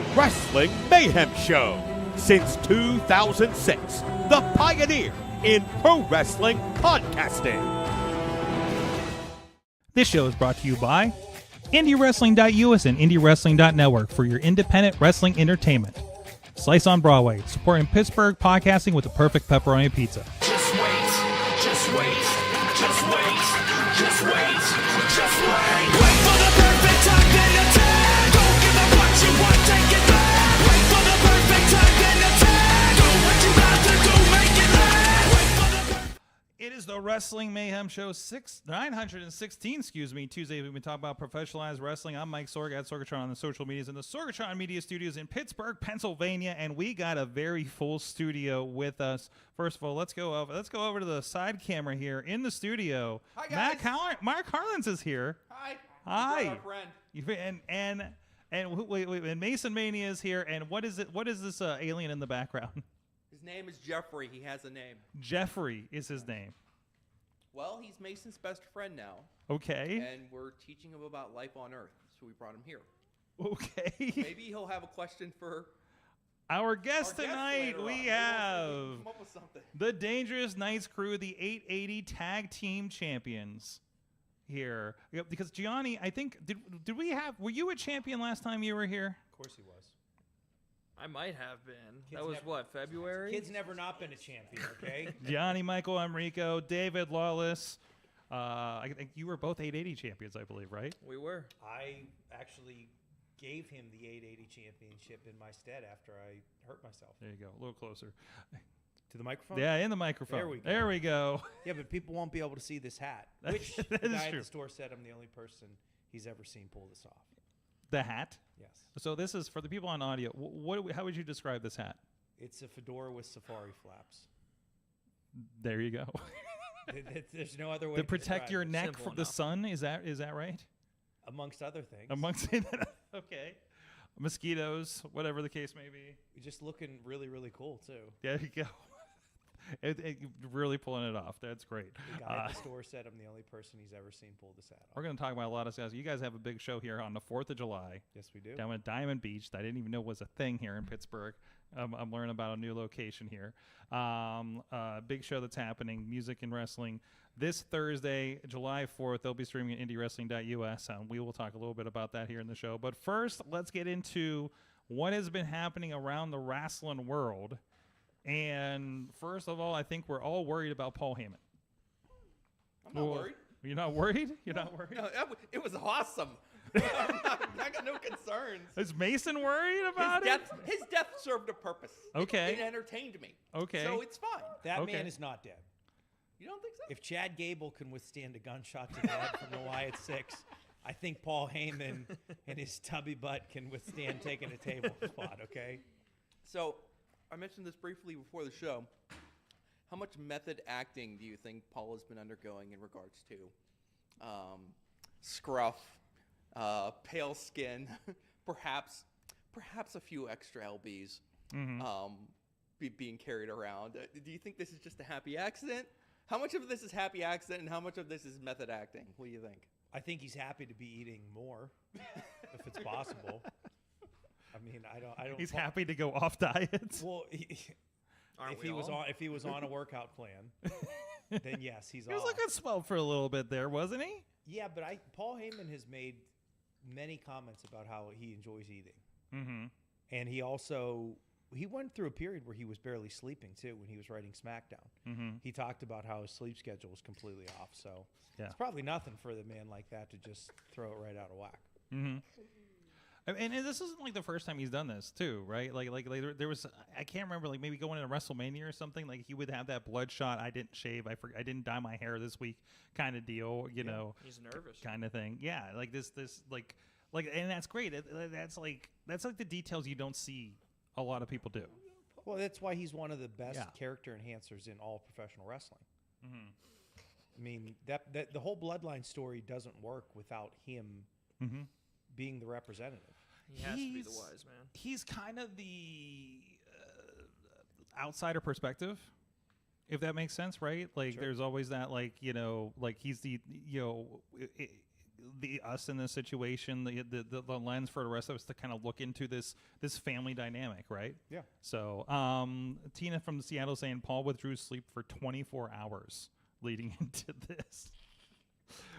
The Wrestling Mayhem Show. Since 2006, the pioneer in pro wrestling podcasting. This show is brought to you by IndyWrestling.us and IndyWrestling.network for your independent wrestling entertainment. Slice on Broadway, supporting Pittsburgh podcasting with the perfect pepperoni pizza. Just wait, just wait, just wait, just wait, just wait. Wait for the perfect time, then attack. Don't give up what you want, take it back. Wait for the perfect time, then attack. Do what you got to do, make it last. Wait for the It is the Wrestling Mayhem Show 916, Tuesday. We've been talking about professionalized wrestling. I'm Mike Sorg at Sorgatron on the social medias in the Sorgatron Media Studios in Pittsburgh, Pennsylvania, and we got a very full studio with us. First of all, let's go over to the side camera here in the studio. Hi, guys. Mark Carlins is here. Hi. Hi. Our friend. And Mason Mania is here. And what is it? What is this alien in the background? His name is Jeffrey. He has a name. Jeffrey is his name. Well, he's Mason's best friend now. Okay. And we're teaching him about life on Earth, so we brought him here. Okay. Maybe he'll have a question for our guest tonight. later We on. have We'll come up with something. the Dangerous Knights crew, the 880 Tag Team Champions here. Yep, because Gianni, I think, were you a champion last time you were here? Of course he was. I might have been. Kids That was never- what, February? Kid's never not been a champion, okay? Gianni, Michael, Emricko, David, Lawless. I think you were both 880 champions, I believe, right? We were. I actually gave him the 880 championship in my stead after I hurt myself. There you go. A little closer. To the microphone? Yeah, in the microphone. There we go. go. Yeah, but people won't be able to see this hat, That- which that the is guy at true. the store said I'm the only person he's ever seen pull this off. The hat. Yes. So this is, for the people on audio, how would you describe this hat? It's a fedora with safari flaps. There you go. There's no other way To to protect describe your it. neck Simple from the enough. sun, is that right? Amongst other things. Okay. Mosquitoes, whatever the case may be. You're just looking really, really cool, too. There you go. Really pulling it off. That's great. The guy at the store said I'm the only person he's ever seen pull this hat off. We're going to talk about a lot of stuff. You guys have a big show here on the 4th of July. Yes, we do. Down at Diamond Beach. That I didn't even know was a thing here in Pittsburgh. I'm learning about a new location here. Big show that's happening, music and wrestling. This Thursday, July 4th, they'll be streaming at IndyWrestling.us. We will talk a little bit about that here in the show. But first, let's get into what has been happening around the wrestling world. And first of all, I think we're all worried about Paul Heyman. I'm not worried. You're not worried? You're not worried? No, it was awesome. I got no concerns. Is Mason worried about His death served a purpose. Okay. It entertained me. Okay. So it's fine. That Okay. man is not dead. You don't think so? If Chad Gable can withstand a gunshot to the head from the Wyatt Six, I think Paul Heyman and his tubby butt can withstand taking a table spot, okay? So, I mentioned this briefly before the show. How much method acting do you think Paul has been undergoing in regards to scruff, pale skin, perhaps a few extra lbs being carried around? Do you think this is just a happy accident? How much of this is happy accident and how much of this is method acting? What do you think? I think he's happy to be eating more, if it's possible. I mean, I don't. He's happy to go off diets. Well, Aren't if we all? he was on a workout plan, then yes, he's He was off. looking swell for a little bit there, wasn't he? Yeah, but Paul Heyman has made many comments about how he enjoys eating. Mm-hmm. And he went through a period where he was barely sleeping, too, when he was writing SmackDown. Mm-hmm. He talked about how his sleep schedule was completely off. So Yeah. it's probably nothing for the man like that to just throw it right out of whack. Mm-hmm. And this isn't like the first time he's done this too, right? Like there was, I can't remember, like maybe going into WrestleMania or something. Like he would have that bloodshot. I didn't shave. I didn't dye my hair this week, kind of deal. You know, He's nervous. kind of thing. Yeah, like this like, and that's great. That's like the details you don't see a lot of people do. Well, that's why he's one of the best Yeah. character enhancers in all professional wrestling. Mm-hmm. I mean, that the whole Bloodline story doesn't work without him Mm-hmm. being the representative. He has to be the wise man. He's kind of the outsider perspective, if that makes sense, right? Like, Sure. there's always that, like, you know, like he's the, you know, us in this situation, the lens for the rest of us to kind of look into this family dynamic, right? Yeah. So Tina from Seattle saying Paul withdrew sleep for 24 hours leading into this.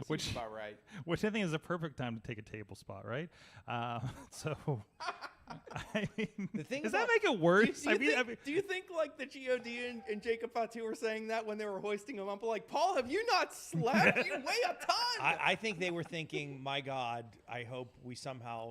Which about right. Which I think is a perfect time to take a table spot, right? So, I mean, The thing does about- that make it worse? Do you think like the God and Jacob Fatu were saying that when they were hoisting him up? Like, Paul, have you not slept? You weigh a ton. I think they were thinking, my God, I hope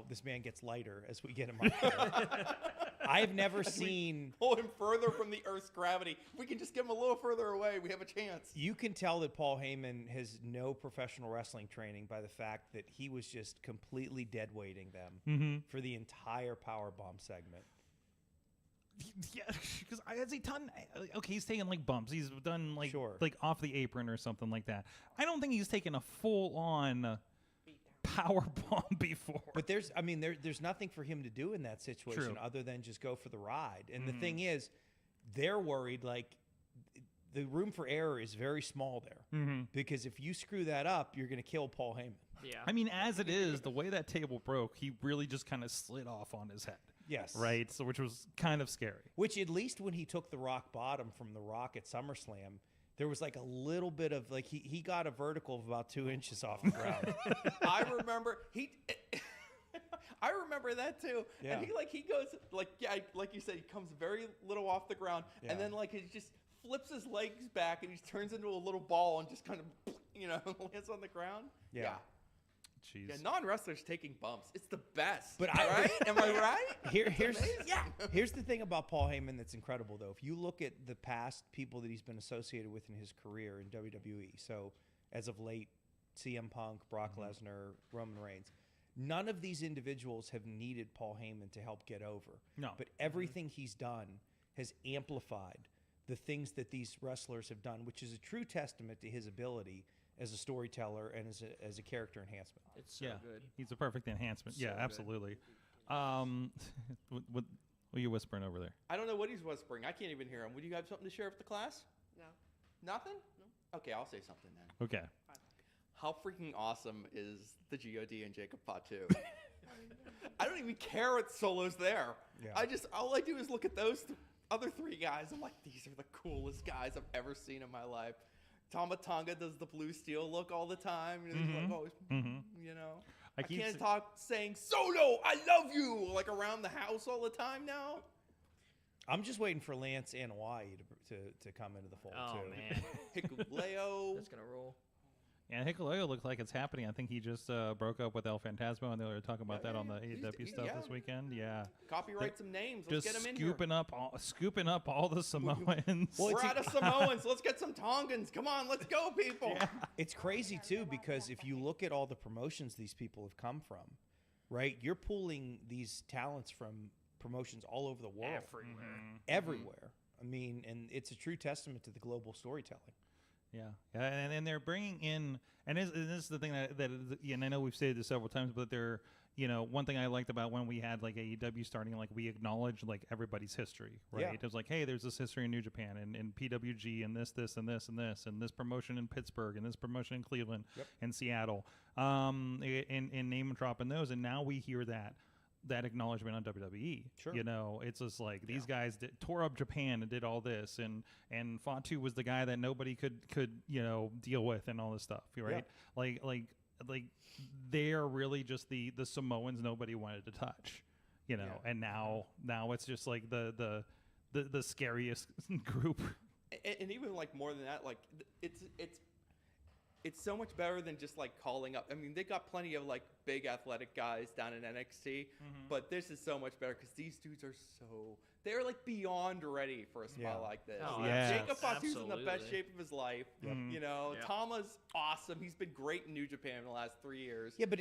this man gets lighter as we get him up there. I've never seen. Pull him further from the Earth's gravity. If we can just get him a little further away, we have a chance. You can tell that Paul Heyman has no professional wrestling training by the fact that he was just completely dead weighting them for the entire powerbomb segment. Yeah, because has he done? Okay, he's taken like bumps. He's done like Sure. like off the apron or something like that. I don't think he's taken a full on power bomb before. But there's nothing for him to do in that situation True. other than just go for the ride. And the thing is, they're worried like the room for error is very small there because if you screw that up, you're going to kill Paul Heyman. Yeah. I mean, as it is, the way that table broke, he really just kind of slid off on his head. Yes. Right. So, which was kind of scary. Which at least when he took the Rock bottom from the Rock at SummerSlam, there was like a little bit of like he got a vertical of about 2 inches off the ground. I remember I remember that too. Yeah. And he goes like you said, he comes very little off the ground, Yeah. and then like he just flips his legs back and he turns into a little ball and just kind of lands on the ground. Yeah. Jeez. Yeah, non-wrestlers taking bumps. It's the best. But right? Am I right? Here's the thing about Paul Heyman that's incredible, though. If you look at the past people that he's been associated with in his career in WWE, so as of late, CM Punk, Brock Lesnar, Roman Reigns, none of these individuals have needed Paul Heyman to help get over. No. But everything he's done has amplified the things that these wrestlers have done, which is a true testament to his ability as a storyteller and as a character enhancement. It's so good. He's a perfect enhancement. So Yeah, good. absolutely. What are you whispering over there? I don't know what he's whispering. I can't even hear him. Would you have something to share with the class? No. Nothing? No. Okay, I'll say something then. Okay. How freaking awesome is the God and Jacob Fatu? I don't even care what Solo's there. Yeah. All I do is look at those other three guys. I'm like, these are the coolest guys I've ever seen in my life. Tama Tonga does the blue steel look all the time. Like always, I can't talk saying Solo, I love you, like around the house all the time now. I'm just waiting for Lance and Hawaii to come into the fold, Oh too. man, Hikuleo. that's gonna roll. Yeah, Hikuleo looks like it's happening. I think he just broke up with El Fantasma, and they were talking about that on the AEW stuff this weekend. Yeah. Copyright some names. Let's Just get them in here. scooping up all the Samoans. We're out of Samoans. Let's get some Tongans. Come on, let's go, people. It's crazy, too, because if you look at all the promotions these people have come from, right, you're pulling these talents from promotions all over the world. Everywhere. I mean, and it's a true testament to the global storytelling. Yeah, and they're bringing in, and this is the thing that and I know we've said this several times, but they're, one thing I liked about when we had like AEW starting, like we acknowledged like everybody's history, right? Yeah. It was like, hey, there's this history in New Japan and PWG and this and this promotion in Pittsburgh and this promotion in Cleveland and Seattle, and name dropping those, and now we hear that acknowledgement on WWE. Sure. It's just like these guys tore up Japan and did all this, and Fatu was the guy that nobody could deal with and all this stuff, right? Like they're really just the Samoans nobody wanted to touch, and now it's just like the scariest group. And even like more than that, like it's so much better than just like calling up. I mean, they got plenty of like big athletic guys down in NXT, but this is so much better because these dudes are they're like beyond ready for a spot like this. Oh, yeah. Jacob Fatu's in the best Absolutely. shape of his life. Tama's awesome. He's been great in New Japan in the last 3 years. Yeah, but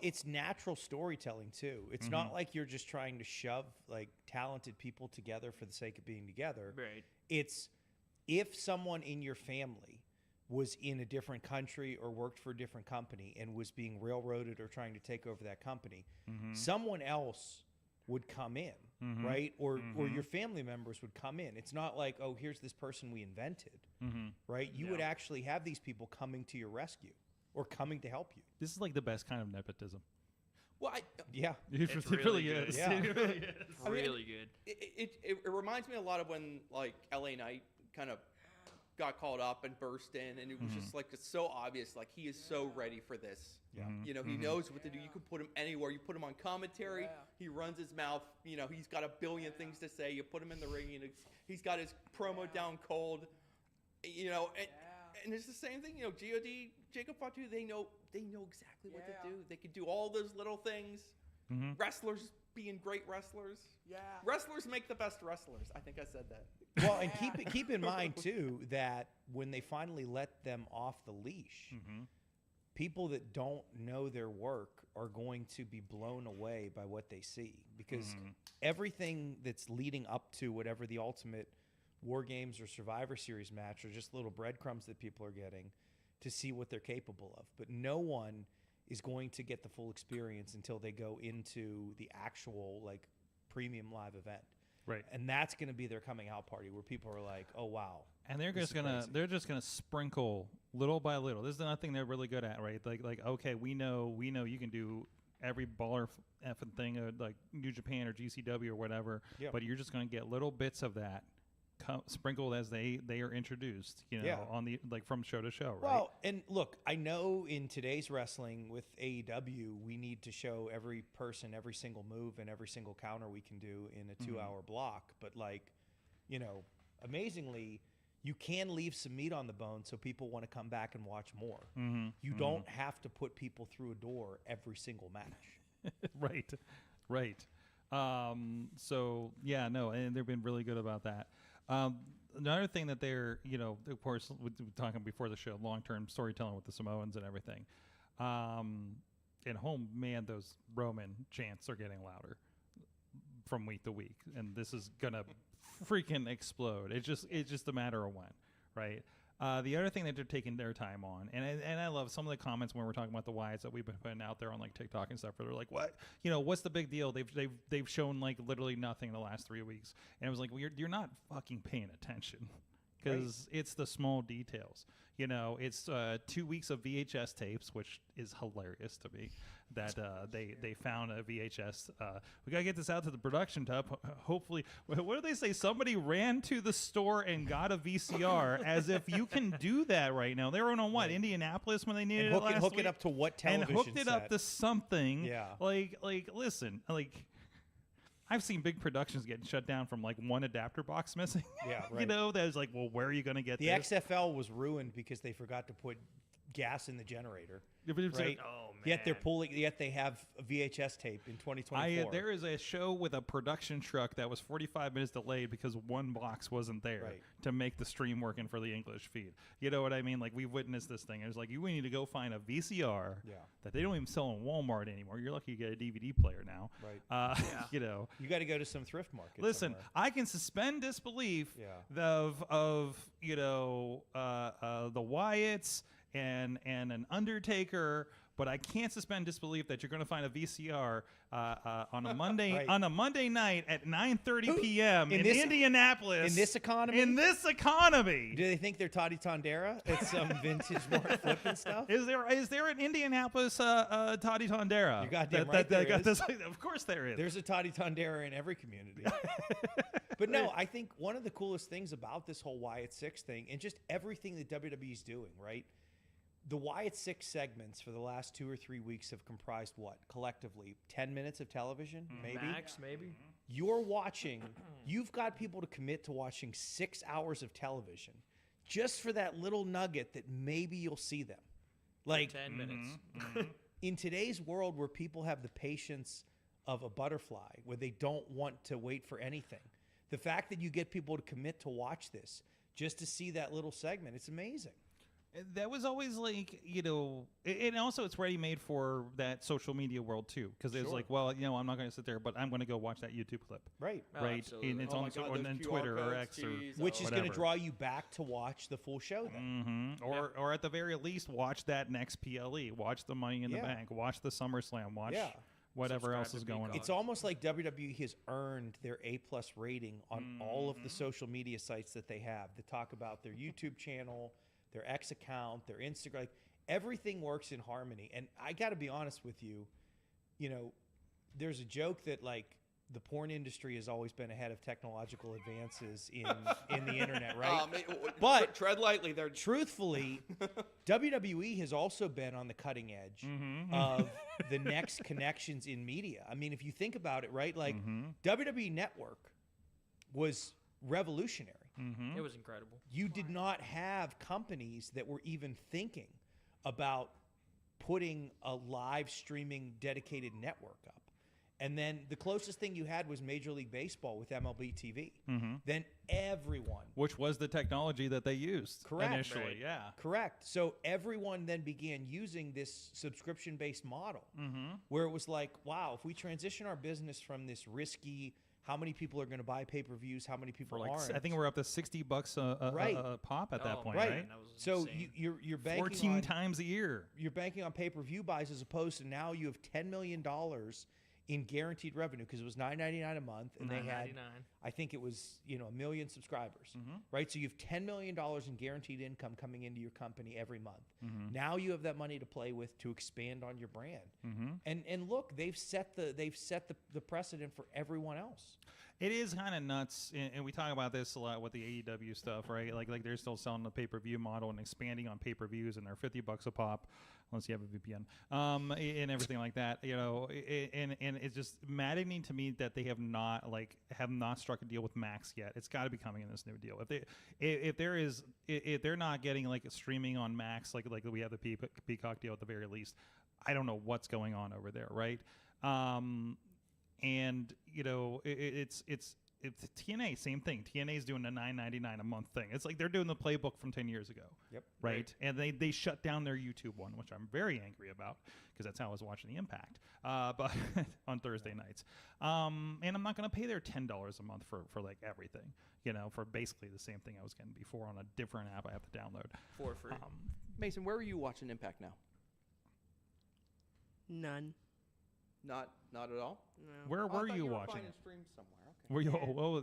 it's natural storytelling, too. It's not like you're just trying to shove like talented people together for the sake of being together. Right. It's if someone in your family was in a different country or worked for a different company and was being railroaded or trying to take over that company, someone else would come in, right? Or your family members would come in. It's not like, oh, here's this person we invented, right? You would actually have these people coming to your rescue. or coming to help you. This is like the best kind of nepotism. Well, Yeah. It It's really really good. is. Yeah. It really is. Really good. it reminds me a lot of when like LA Knight kind of got called up and burst in, and it was just like it's so obvious, like he is so ready for this. Yeah. You know, he knows what to do. You can put him anywhere. You put him on commentary. He runs his mouth. You know, he's got a billion things to say. You put him in the ring, and he's got his promo down cold. You know, and it's the same thing. You know, God, Jacob Fatu, they know exactly what to do. They can do all those little things. Wrestlers being great wrestlers. Yeah. Wrestlers make the best wrestlers. I think I said that. Well, and keep in mind too that when they finally let them off the leash, people that don't know their work are going to be blown away by what they see, because everything that's leading up to whatever the ultimate War Games or Survivor Series match are just little breadcrumbs that people are getting to see what they're capable of. But no one is going to get the full experience until they go into the actual like premium live event. Right. And that's going to be their coming out party where people are like, "Oh wow." And they're This just is gonna crazy. they're just gonna sprinkle little by little. This is another thing they're really good at, right? Like okay, we know you can do every baller effing thing like New Japan or GCW or whatever, Yep. but you're just gonna get little bits of that sprinkled as they are introduced, you know, Yeah. on the like from show to show, right? Well, and look, I know in today's wrestling with AEW, we need to show every person every single move and every single counter we can do in a 2-hour block. But like, you know, amazingly, you can leave some meat on the bone so people want to come back and watch more. You don't have to put people through a door every single match. right. So yeah, no, and they've been really good about that. Another thing that they're, you know, of course, we were talking before the show, long-term storytelling with the Samoans and everything. And home, man, those Roman chants are getting louder from week to week, and this is gonna freaking explode. It's just a matter of when, right? The other thing that they're taking their time on, and I love some of the comments when we're talking about the Wyatts that we've been putting out there on like TikTok and stuff, where they're like, "What? You know, what's the big deal? They've shown like literally nothing in the last 3 weeks," and it was like, "Well, you're not fucking paying attention." Because it's the small details. You know, it's 2 weeks of VHS tapes, which is hilarious to me, that they found a VHS. We got to get this out to the production tub. Hopefully, what do they say? Somebody ran to the store and got a VCR, as if you can do that right now. They were on what, Indianapolis when they needed And it last hook week? it up to what And television hooked it up set? to something. Yeah. Like, listen, like, I've seen big productions getting shut down from like one adapter box missing. Yeah, You right. know, that was like, well, where are you going to get The this? XFL was ruined because they forgot to put gas in the generator. If it's Right? Oh, Yet they're man. pulling. Yet they have a VHS tape in 2024. there is a show with a production truck that was 45 minutes delayed because one box wasn't there Right. to make the stream working for the English feed. You know what I mean? Like, we witnessed this thing. It was like, we need to go find a VCR Yeah. that they don't even sell in Walmart anymore. You're lucky you get a DVD player now. Right. You know. You got to go to some thrift market. Listen, somewhere. I can suspend disbelief Yeah. of you know the Wyatts and an Undertaker, but I can't suspend disbelief that you're going to find a VCR on a Monday Right. on a Monday night at 9:30 p.m. In in this- Indianapolis. in this economy? In this economy. Do they think they're Toddy Tondera? It's some vintage Mark flipping stuff. Is there an Indianapolis Toddy Tondera? You're goddamn that right there got is. this? Of course there is. There's a Toddy Tondera in every community. But no, I think one of the coolest things about this whole Wyatt 6 thing, and just everything that WWE's doing, right? The Wyatt 6 segments for the last 2 or 3 weeks have comprised what? Collectively, 10 minutes of television, maybe? Max, maybe. You're watching, you've got people to commit to watching 6 hours of television just for that little nugget that maybe you'll see them. Like, 10 minutes. in today's world where people have the patience of a butterfly, where they don't want to wait for anything, the fact that you get people to commit to watch this just to see that little segment, it's amazing. That was always like, you know, and also it's ready made for that social media world too, because it's Sure. like, well, you know, I'm not going to sit there, but I'm going to go watch that YouTube clip, Right. Oh, right? absolutely. And it's Oh my on God, on those QR Twitter or codes, X or geez, Which is going to whatever. draw you back to watch the full show then. or at the very least, watch that next PLE, watch the Money in the Yeah. Bank, watch the SummerSlam, watch Yeah. whatever Subscribe else to is going on. Peacock. It's almost like WWE has earned their A+ rating on all of the social media sites that they have that talk about their YouTube channel, their X account, their Instagram. Like, everything works in harmony. And I got to be honest with you, there's a joke that like the porn industry has always been ahead of technological advances in the internet, right? But tread lightly there. Truthfully, WWE has also been on the cutting edge of the next connections in media. I mean, if you think about it, right? Like WWE Network was revolutionary. It was incredible. You did not have companies that were even thinking about putting a live streaming dedicated network up. And then the closest thing you had was Major League Baseball with MLB TV. Then everyone. Which was the technology that they used initially. Right. Yeah. Correct. So everyone then began using this subscription-based model where it was like, wow, if we transition our business from this risky, how many people are going to buy pay-per-views, how many people aren't. I think we're up to $60 a pop at that point, right? right? That was So insane. you're banking 14 on, times a year. You're banking on pay-per-view buys as opposed to now you have $10 million in guaranteed revenue because it was $9.99 a month and they had, $9.99. I think it was 1 million subscribers, right? So you have $10 million in guaranteed income coming into your company every month. Now you have that money to play with to expand on your brand. And look, they've set the precedent for everyone else. It is kind of nuts, and we talk about this a lot with the AEW stuff, right? Like they're still selling the pay-per-view model and expanding on pay-per-views, and they're $50 a pop, unless you have a VPN, and everything like that. And it's just maddening to me that they have not struck a deal with Max yet. It's got to be coming in this new deal. If they're not getting like streaming on Max, like we have the Peacock deal at the very least, I don't know what's going on over there, right? And it's TNA, same thing. TNA is doing the $9.99 a month thing. It's like they're doing the playbook from 10 years ago. Yep. Right. And they shut down their YouTube one, which I'm very angry about because that's how I was watching the Impact, but on Thursday nights. And I'm not going to pay their $10 a month for like everything, for basically the same thing I was getting before on a different app I have to download For free. Mason, where are you watching Impact now? None. Not at all. No. Where Oh, I were thought you were watching finding it? streams somewhere. Okay. Were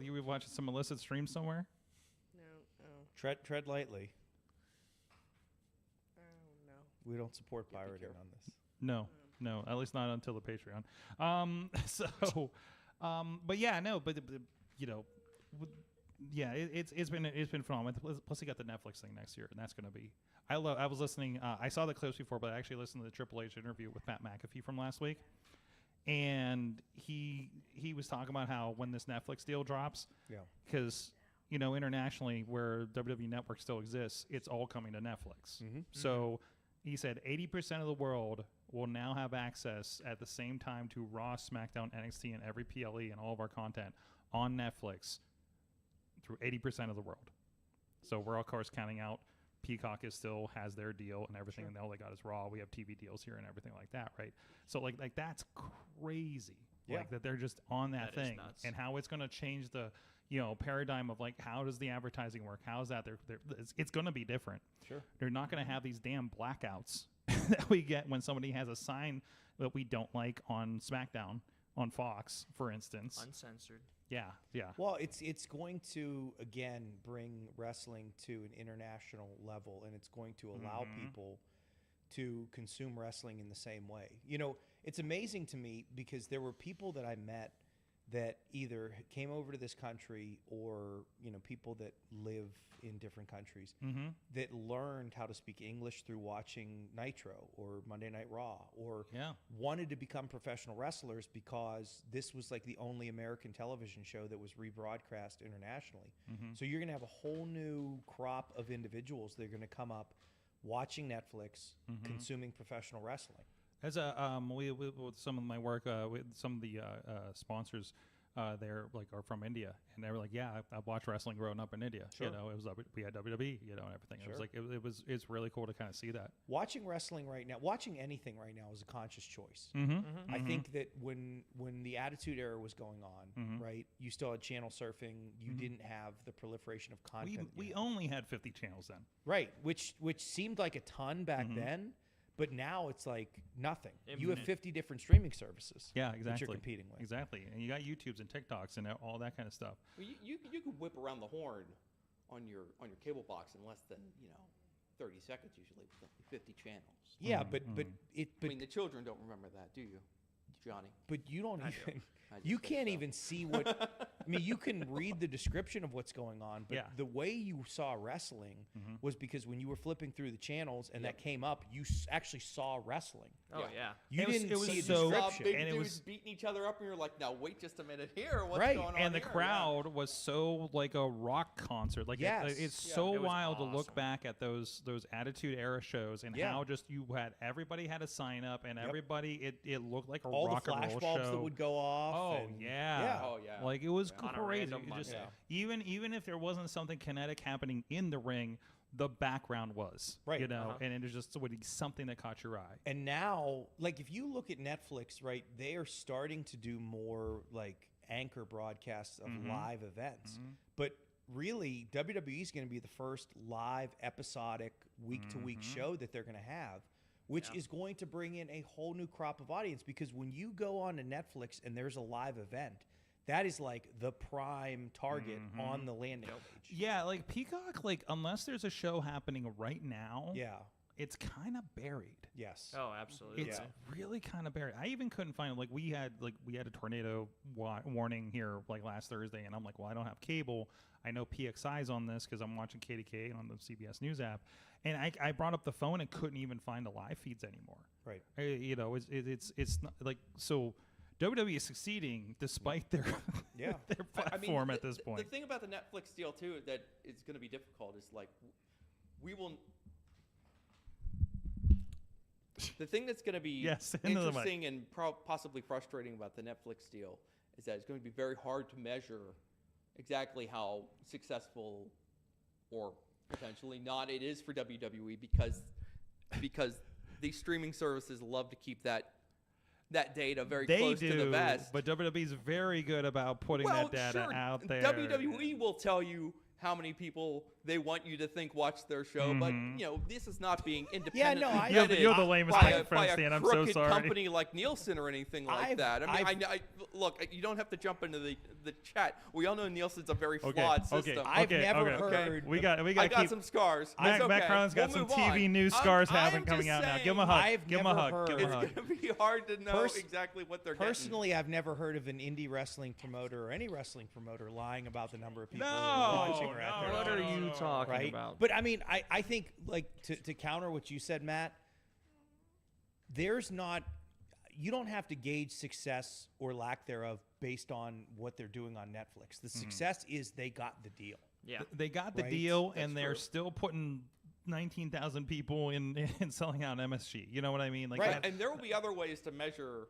you were watching some illicit stream somewhere? No. Tread lightly. Oh no. We don't support Yeah, be pirating careful. on this. No, at least not until the Patreon. But yeah, no, but yeah, it's been phenomenal. Plus, you got the Netflix thing next year, and that's going to be. I was listening. I saw the clips before, but I actually listened to the Triple H interview with Pat McAfee from last week, and he was talking about how when this Netflix deal drops, because internationally where WWE Network still exists, it's all coming to Netflix. So he said 80% of the world will now have access at the same time to Raw, SmackDown, NXT, and every PLE and all of our content on Netflix through 80% of the world. So we're of course counting out Peacock still has their deal and everything, and all they got is Raw. We have TV deals here and everything like that, right? So like that's crazy. Yeah. Like that they're just on that That is thing, nuts. and how it's going to change the paradigm of like how does the advertising work? How is that? It's going to be different. Sure. They're not going to have these damn blackouts that we get when somebody has a sign that we don't like on SmackDown on Fox, for instance. Uncensored. Yeah. Well, it's going to again bring wrestling to an international level, and it's going to allow people to consume wrestling in the same way. It's amazing to me because there were people that I met that either came over to this country or people that live in different countries that learned how to speak English through watching Nitro or Monday Night Raw or wanted to become professional wrestlers because this was like the only American television show that was rebroadcast internationally. So you're going to have a whole new crop of individuals that are going to come up watching Netflix, consuming professional wrestling. As with some of my work, with some of the sponsors, they're like are from India, and they were like, "Yeah, I watched wrestling growing up in India. Sure. It was we had WWE, and everything. Sure. It was like it's really cool to kind of see that. Watching wrestling right now, watching anything right now is a conscious choice. I think that when the Attitude Era was going on, right, you still had channel surfing. You didn't have the proliferation of content. We only had 50 channels then. Right, which seemed like a ton back then, but now it's like nothing. You have Infinite. 50 different streaming services. Yeah, exactly. That you're competing with. Exactly, and you got YouTubes and TikToks and all that kind of stuff. Well, you could whip around the horn on your cable box in less than 30 seconds usually with only 50 channels. Yeah, but I mean, the children don't remember that, do you, Johnny? But you don't I even. do. I just You say can't so. even see what. I mean, you can read the description of what's going on, but Yeah. the way you saw wrestling was because when you were flipping through the channels and Yep. that came up, you actually saw wrestling. Oh Yeah. yeah. You It was- didn't it was see a so- Saw description. big and it dudes was- beating each other up, and you're like, now wait just a minute here. What's Right. going on And the here? crowd was so like a rock concert. Like Yes. it's Yeah. so It was wild to look awesome. back at those Attitude Era shows and Yeah. how just you had everybody had a sign up and everybody it looked like a All the rock and flash roll bulbs show. that would go off. Oh and- yeah. Yeah. Oh, yeah. Like it was On a crazy. random It just, Monday. even if there wasn't something kinetic happening in the ring, the background was. Right. You know, and it was just something that caught your eye. And now, like, if you look at Netflix, right, they are starting to do more like anchor broadcasts of live events. But really, WWE is going to be the first live episodic week to week show that they're going to have, which is going to bring in a whole new crop of audience. Because when you go on to Netflix and there's a live event, that is like the prime target on the landing page. Yeah, like Peacock, like unless there's a show happening right now, Yeah. it's kind of buried. Yes. Oh, absolutely. It's really kind of buried. I even couldn't find it. Like we had a tornado warning here like last Thursday, and I'm like, well, I don't have cable. I know PXI's on this because I'm watching KDK on the CBS News app, and I brought up the phone and couldn't even find the live feeds anymore. Right. You know, it's not like so. WWE is succeeding despite their Yeah. their I mean, platform at the- this point. The thing about the Netflix deal too that is going to be difficult is like we will. The thing that's going to be Yes, into the mic. interesting and possibly frustrating about the Netflix deal is that it's going to be very hard to measure exactly how successful or potentially not it is for WWE because these streaming services love to keep that data very They close do, to the vest. but WWE's very good about putting that data sure, out there. WWE will tell you how many people they want you to think watch their show, but you know this is not being independent. no, I- You're the lamest by thing a, from by a Stan. I'm so crooked sorry. company like Nielsen or anything like I've- that. I mean, I've- look, you don't have to jump into the chat. We all know Nielsen's a very Okay, flawed okay, system. I've okay, never okay. heard. We got I got keep, some scars. Matt, It's okay. Matt Carlins got We'll some move TV on. news scars I'm coming just out now. saying, Give him a hug. I've Give him a never hug. Give him a heard- hug. It's going to be hard to know exactly what they're Personally, I've never heard of an indie wrestling promoter or any wrestling promoter lying about the number of people who No, are watching or at their What no, are no, you no, talking right? about? But I mean, I think like to counter what you said, Matt, there's not you don't have to gauge success or lack thereof based on what they're doing on Netflix. The success is they got the deal. Yeah. They got the Right? deal, That's and they're true. still putting 19,000 people in selling out MSG. You know what I mean? Like Right. that- And there will be other ways to measure,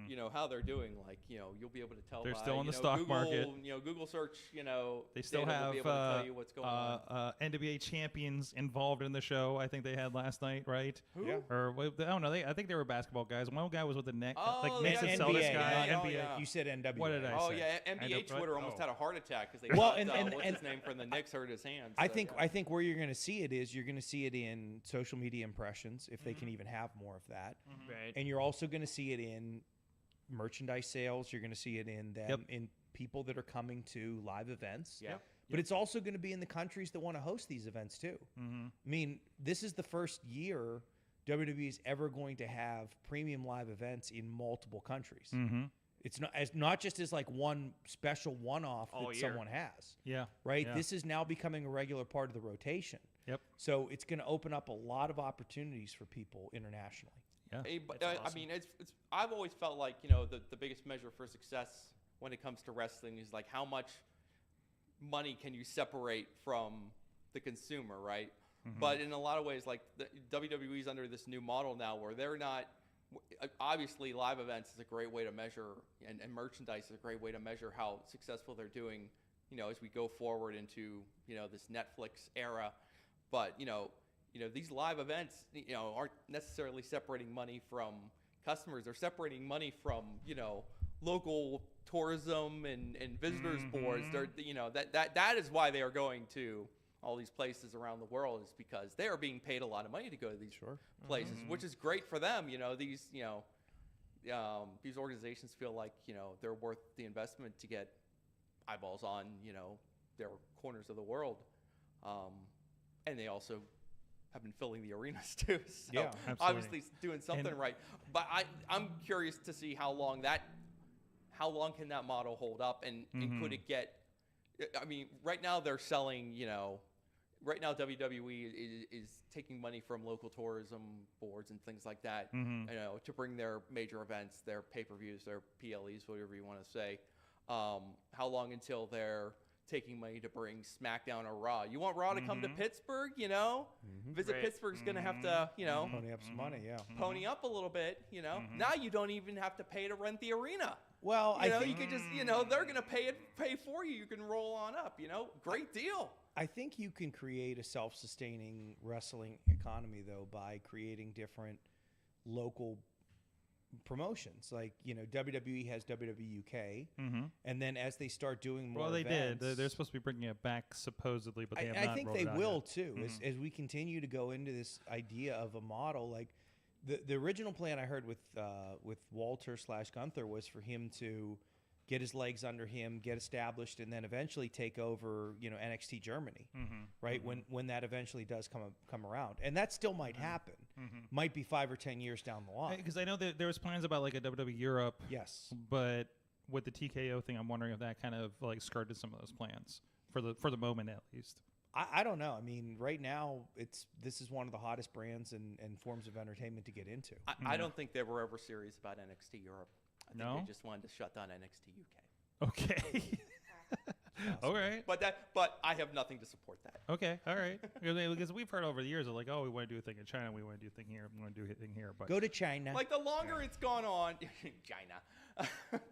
you know, how they're doing. Like, you know, you'll be able to tell. They're by, still on you the know, stock Google, market. You know, Google search. You know, They still data will have be able to tell you what's going on. NWA champions involved in the show. I think they had last night, right? Who? Yeah. Or I don't know. I think they were basketball guys. One guy was with the neck, Oh, like yeah, Mason NBA, Celtics guy. yeah, NBA. yeah. You said NWA. What did I Oh say? yeah, I NBA don't- Twitter almost oh. had a heart attack because they Well, thought, and what's and- his name from the Knicks hurt his hand. I So, think yeah. I think where you're going to see it is you're going to see it in social media impressions if they can even have more of that, Right. and you're also going to see it in merchandise sales. You're going to see it in them Yep. in people that are coming to live events. Yeah. But it's also going to be in the countries that want to host these events too. Mm-hmm. I mean, this is the first year WWE is ever going to have premium live events in multiple countries. Mm-hmm. It's not just as like one special one-off All that year. someone has. Yeah. Right? Yeah. This is now becoming a regular part of the rotation. Yep. So it's going to open up a lot of opportunities for people internationally. Yeah. Hey, but, That's I awesome. mean, it's. I've always felt like the biggest measure for success when it comes to wrestling is like how much money can you separate from the consumer, right? But in a lot of ways, like the WWE's under this new model now where they're not. Obviously, live events is a great way to measure, and merchandise is a great way to measure how successful they're doing. As we go forward into this Netflix era, but these live events aren't necessarily separating money from customers. They're separating money from local tourism and visitors boards. They're that is why they are going to all these places around the world, is because they are being paid a lot of money to go to these places, which is great for them. These organizations feel like they're worth the investment to get eyeballs on their corners of the world, and they also have been filling the arenas too. So Yeah, absolutely. obviously doing something And- right. But I'm curious to see how long can that model hold up, and could it get? I mean, right now they're selling, right now WWE is taking money from local tourism boards and things like that, to bring their major events, their pay-per-views, their PLEs, whatever you want to say. How long until they're taking money to bring SmackDown or Raw? You want Raw to come to Pittsburgh, Visit Right. Pittsburgh's going to have to, Pony up some money, yeah. pony up a little bit, Now you don't even have to pay to rent the arena. Well, You could just, they're going to pay for you. You can roll on up, Great deal. I think you can create a self-sustaining wrestling economy, though, by creating different local promotions. Like, WWE has WWE UK, and then as they start doing more Well, they events, did. They're supposed to be bringing it back supposedly, but they have I not think rolled they it out will yet. too. As we continue to go into this idea of a model, like the original plan I heard with Walter / Gunther was for him to get his legs under him, get established, and then eventually take over, NXT Germany, right? When that eventually does come around, and that still might happen. Might be 5 or 10 years down the line. Because I know that there was plans about like a WWE Europe. Yes. But with the TKO thing, I'm wondering if that kind of like skirted some of those plans for the moment at least. I don't know. I mean, right now this is one of the hottest brands and forms of entertainment to get into. I don't think they were ever serious about NXT Europe. I think No? they just wanted to shut down NXT UK. Okay. All right. But I have nothing to support that. Okay. All right. Because we've heard over the years of like, oh, we want to do a thing in China, we want to do a thing here, we want to do a thing here. But Go to China. Like the longer it's gone on, China,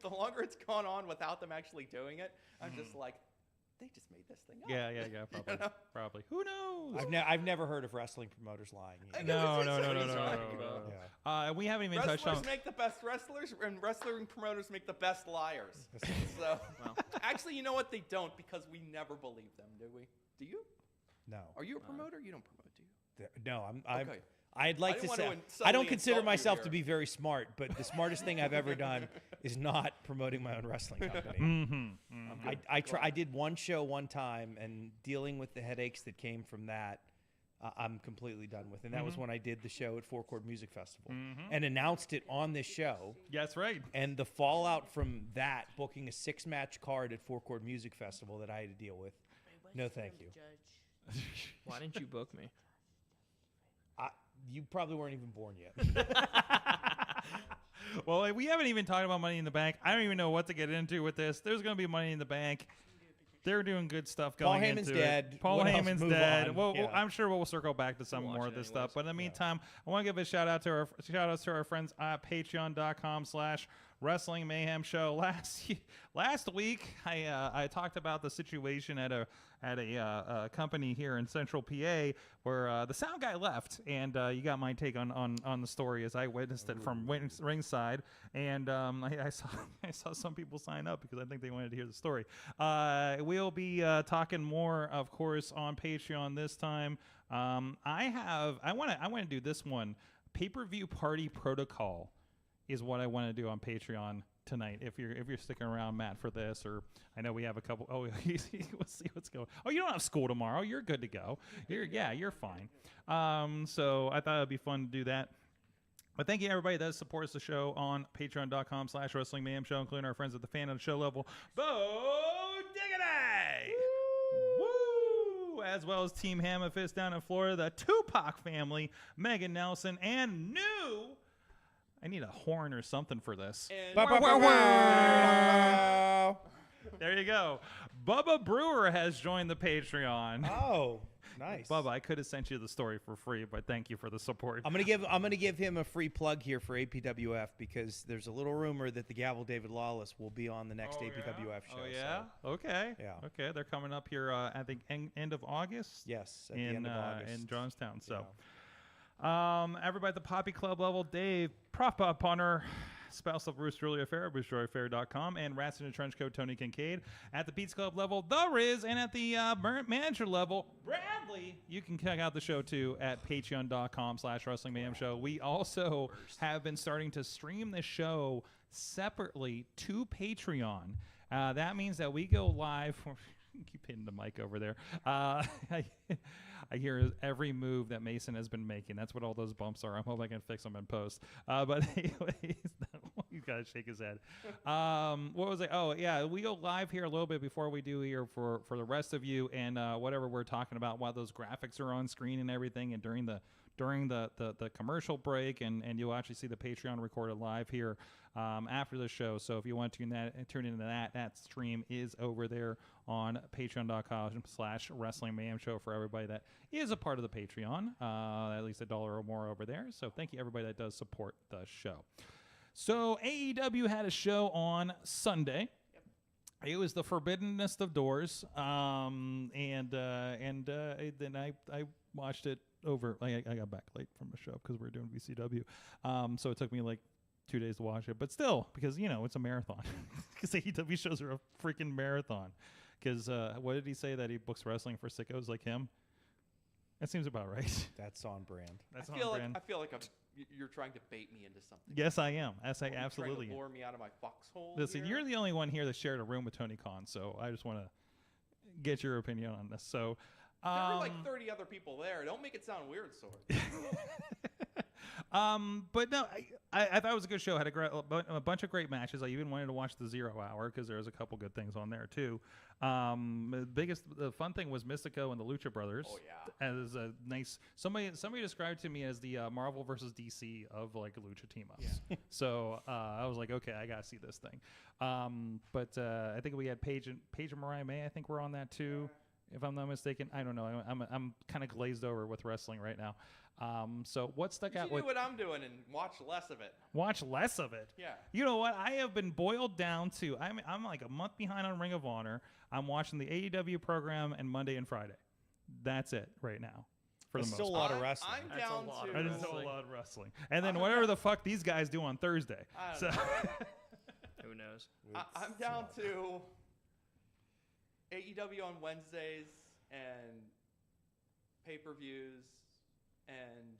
the longer it's gone on without them actually doing it, I'm just like, they just made this thing up. yeah, probably, probably. Who knows? I've never heard of wrestling promoters lying. No. about? We haven't even touched on. Wrestlers make the best wrestlers, and wrestling promoters make the best liars. So, actually, you know what? They don't, because we never believe them, do we? Do you? No. Are you a promoter? You don't promote, do you? No, Okay. I'd like to didn't say want to I don't subtly consider insult you myself here. to be very smart, but the smartest thing I've ever done is not promoting my own wrestling company. I did one show one time, and dealing with the headaches that came from that, I'm completely done with. And that was when I did the show at Four Chord Music Festival and announced it on this show. Yeah, that's right. And the fallout from that, booking a 6-match card at Four Chord Music Festival that I had to deal with. No, thank you. Why didn't you book me? You probably weren't even born yet. Well, we haven't even talked about Money in the Bank. I don't even know what to get into with this. There's going to be Money in the Bank. They're doing good stuff Paul going Heyman's into it. dead. Paul What else? Heyman's Move dead. on. Well, Yeah. I'm sure we'll circle back to some We'll more watch of it this anyways. stuff. But in the meantime, I want to give a shout out to our friends at Patreon.com/Wrestling Mayhem Show. Last week, I talked about the situation at a company here in Central PA where the sound guy left, and you got my take on the story as I witnessed it from ringside, and I saw some people sign up because I think they wanted to hear the story. We'll be talking more, of course, on Patreon this time. I want to do this one. Pay-per-view party protocol is what I want to do on Patreon tonight. If you're sticking around, Matt, for this, or I know we have a couple. Oh, we'll see what's going. Oh, you don't have school tomorrow. You're good to go. You're fine. So I thought it'd be fun to do that. But thank you everybody that supports the show on Patreon.com/Wrestling Mayhem Show, including our friends at the fan of the show level, Bo Diggity, woo, as well as Team Hammerfist down in Florida, the Tupac family, Megan Nelson, and new. I need a horn or something for this. There you go. Bubba Brewer has joined the Patreon. Oh, nice. Bubba, I could have sent you the story for free, but thank you for the support. I'm gonna give him a free plug here for APWF because there's a little rumor that the Gavel David Lawless will be on the next APWF show. Oh yeah. So, Okay. Yeah. Okay. They're coming up here. I think end of August. yes, at In the end of August. in Johnstown. So. Yeah. Everybody at the Poppy Club level, Dave, Prof Bob Punter, spouse of Bruce Julia Fair, BruceJoyFair.com, and Rats in a Trench Coat, Tony Kincaid. At the Beats Club level, The Riz, and at the manager level, Bradley. You can check out the show too at Patreon.com/Wrestling Mayhem Show. We also have been starting to stream the show separately to Patreon. That means that we go live. keep hitting the mic over there. I hear every move that Mason has been making. That's what all those bumps are. I hope I can fix them in post. But anyways, you gotta shake his head. What was it? Oh yeah, we go live here a little bit before we do here for the rest of you and whatever we're talking about while those graphics are on screen and everything, and during the commercial break, and you'll actually see the Patreon recorded live here after the show. So if you want to tune into that stream is over there on patreon.com/Wrestling Mayhem Show for everybody that is a part of the Patreon, at least $1 or more over there. So thank you everybody that does support the show. So AEW had a show on Sunday. It was the forbiddenness of doors, and then I watched it over. I got back late from the show because we were doing VCW, so it took me like 2 days to watch it. But still, because it's a marathon, because AEW shows are a freaking marathon. Because what did he say, that he books wrestling for sickos like him? That seems about right. That's on brand. I feel like you're trying to bait me into something. Yes, I am. Yes, I absolutely trying to am. lure me out of my foxhole. Listen, you're the only one here that shared a room with Tony Khan, so I just want to get your opinion on this. So, there were like 30 other people there. Don't make it sound weird, Sorg. But no, I thought it was a good show. Had a bunch of great matches. I even wanted to watch the 0 Hour because there was a couple good things on there too. The fun thing was Mystico and the Lucha Brothers. Oh yeah. As a nice somebody described to me as the Marvel versus DC of like Lucha team ups. Yeah. So I was like, okay, I gotta see this thing. But I think we had Paige and Mariah May. I think we're on that too. Yeah. If I'm not mistaken. I don't know. I'm kind of glazed over with wrestling right now. So what stuck out? You do what I'm doing and watch less of it. Watch less of it. Yeah. You know what? I have been boiled down to. I'm like a month behind on Ring of Honor. I'm watching the AEW program and Monday and Friday. That's it right now. For the most still a lot of wrestling. I'm down to. That is still a lot of wrestling. And then whatever the fuck these guys do on Thursday. I don't know. Who knows? I'm down to AEW on Wednesdays and pay-per-views and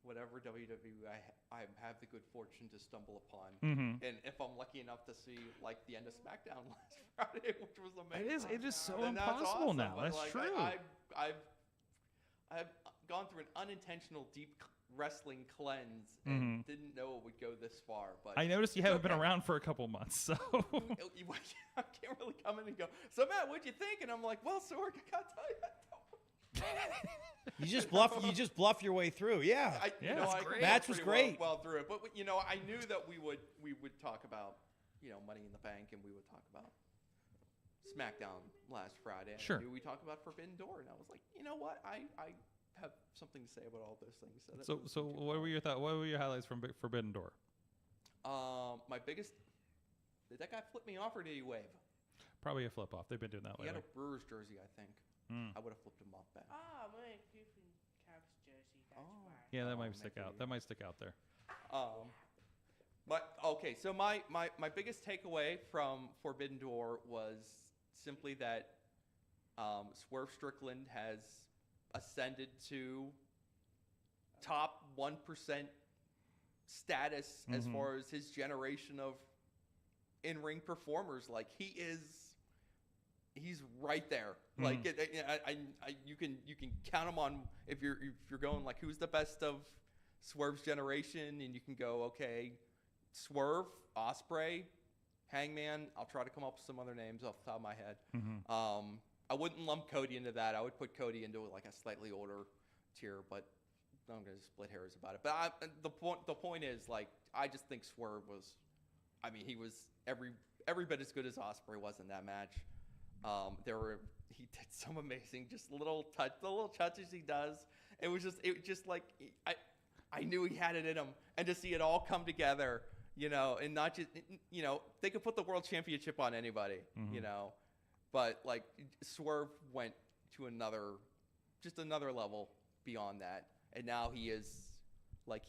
whatever WWE I have the good fortune to stumble upon. Mm-hmm. And if I'm lucky enough to see like the end of SmackDown last Friday, which was amazing. It is so then that's impossible awesome. now. But That's like, true. I've gone through an unintentional deep wrestling cleanse and didn't know it would go this far. But I noticed you haven't been around for a couple months, so I can't really come in and go, so Matt, what'd you think? And I'm like, well, Sorg, I gotta tell you, You just bluff your way through. Yeah. Match was great. Well through it, but I knew that we would talk about Money in the Bank, and we would talk about SmackDown last Friday. And sure. I knew we talked about Forbidden Door, and I was like, you know what, I have something to say about all those things. So what were your thoughts? What were your highlights from Forbidden Door? My biggest. Did that guy flip me off, or did he wave? Probably a flip off. They've been doing that lately. He had a Brewers jersey, I think. I would have flipped him off back. Oh, my Griffin Cavs jersey. That's why. Yeah, that might stick out. That might stick out there. So my biggest takeaway from Forbidden Door was simply that Swerve Strickland has ascended to top 1% status as far as his generation of in-ring performers. Like he's right there. Like you can count him on if you're going like who's the best of Swerve's generation, and you can go okay, Swerve, Ospreay, Hangman. I'll try to come up with some other names off the top of my head. I wouldn't lump Cody into that. I would put Cody into like a slightly older tier, but I'm going to split hairs about it. But the point is, like, I just think Swerve was, he was every bit as good as Ospreay was in that match. He did some amazing, just the little touches he does. It was just like I knew he had it in him, and to see it all come together, and not just, they could put the world championship on anybody, but like Swerve went to another level beyond that, and now he is like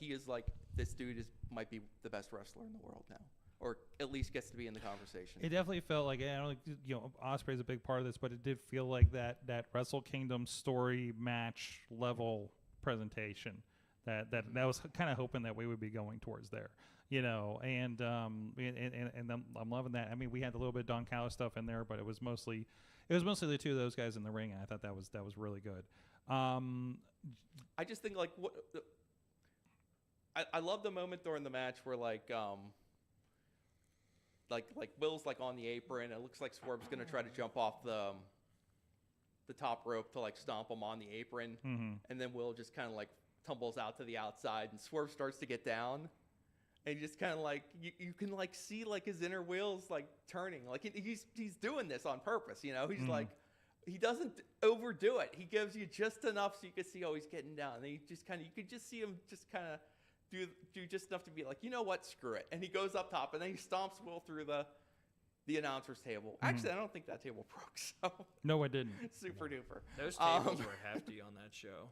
this dude might be the best wrestler in the world now. Or at least gets to be in the conversation. It definitely felt like, Ospreay's a big part of this, but it did feel like that Wrestle Kingdom story match level presentation that was kind of hoping that we would be going towards there, and I'm loving that. We had a little bit of Don Callis stuff in there, but it was mostly It was mostly the two of those guys in the ring, and I thought that was really good. I just think like what I love the moment during the match where like Will's like on the apron. It looks like Swerve's gonna try to jump off the top rope to like stomp him on the apron, and then Will just kind of like tumbles out to the outside, and Swerve starts to get down, and just kind of like you can like see like his inner wheels like turning, like he's doing this on purpose, you know. He's like, he doesn't overdo it. He gives you just enough so you can see, oh, he's getting down. And he just kind of, you could just see him just kind of do just enough to be like, you know what, screw it. And he goes up top, and then he stomps Will through the announcer's table. Actually, I don't think that table broke. So No, it didn't. super duper. Those tables were hefty on that show.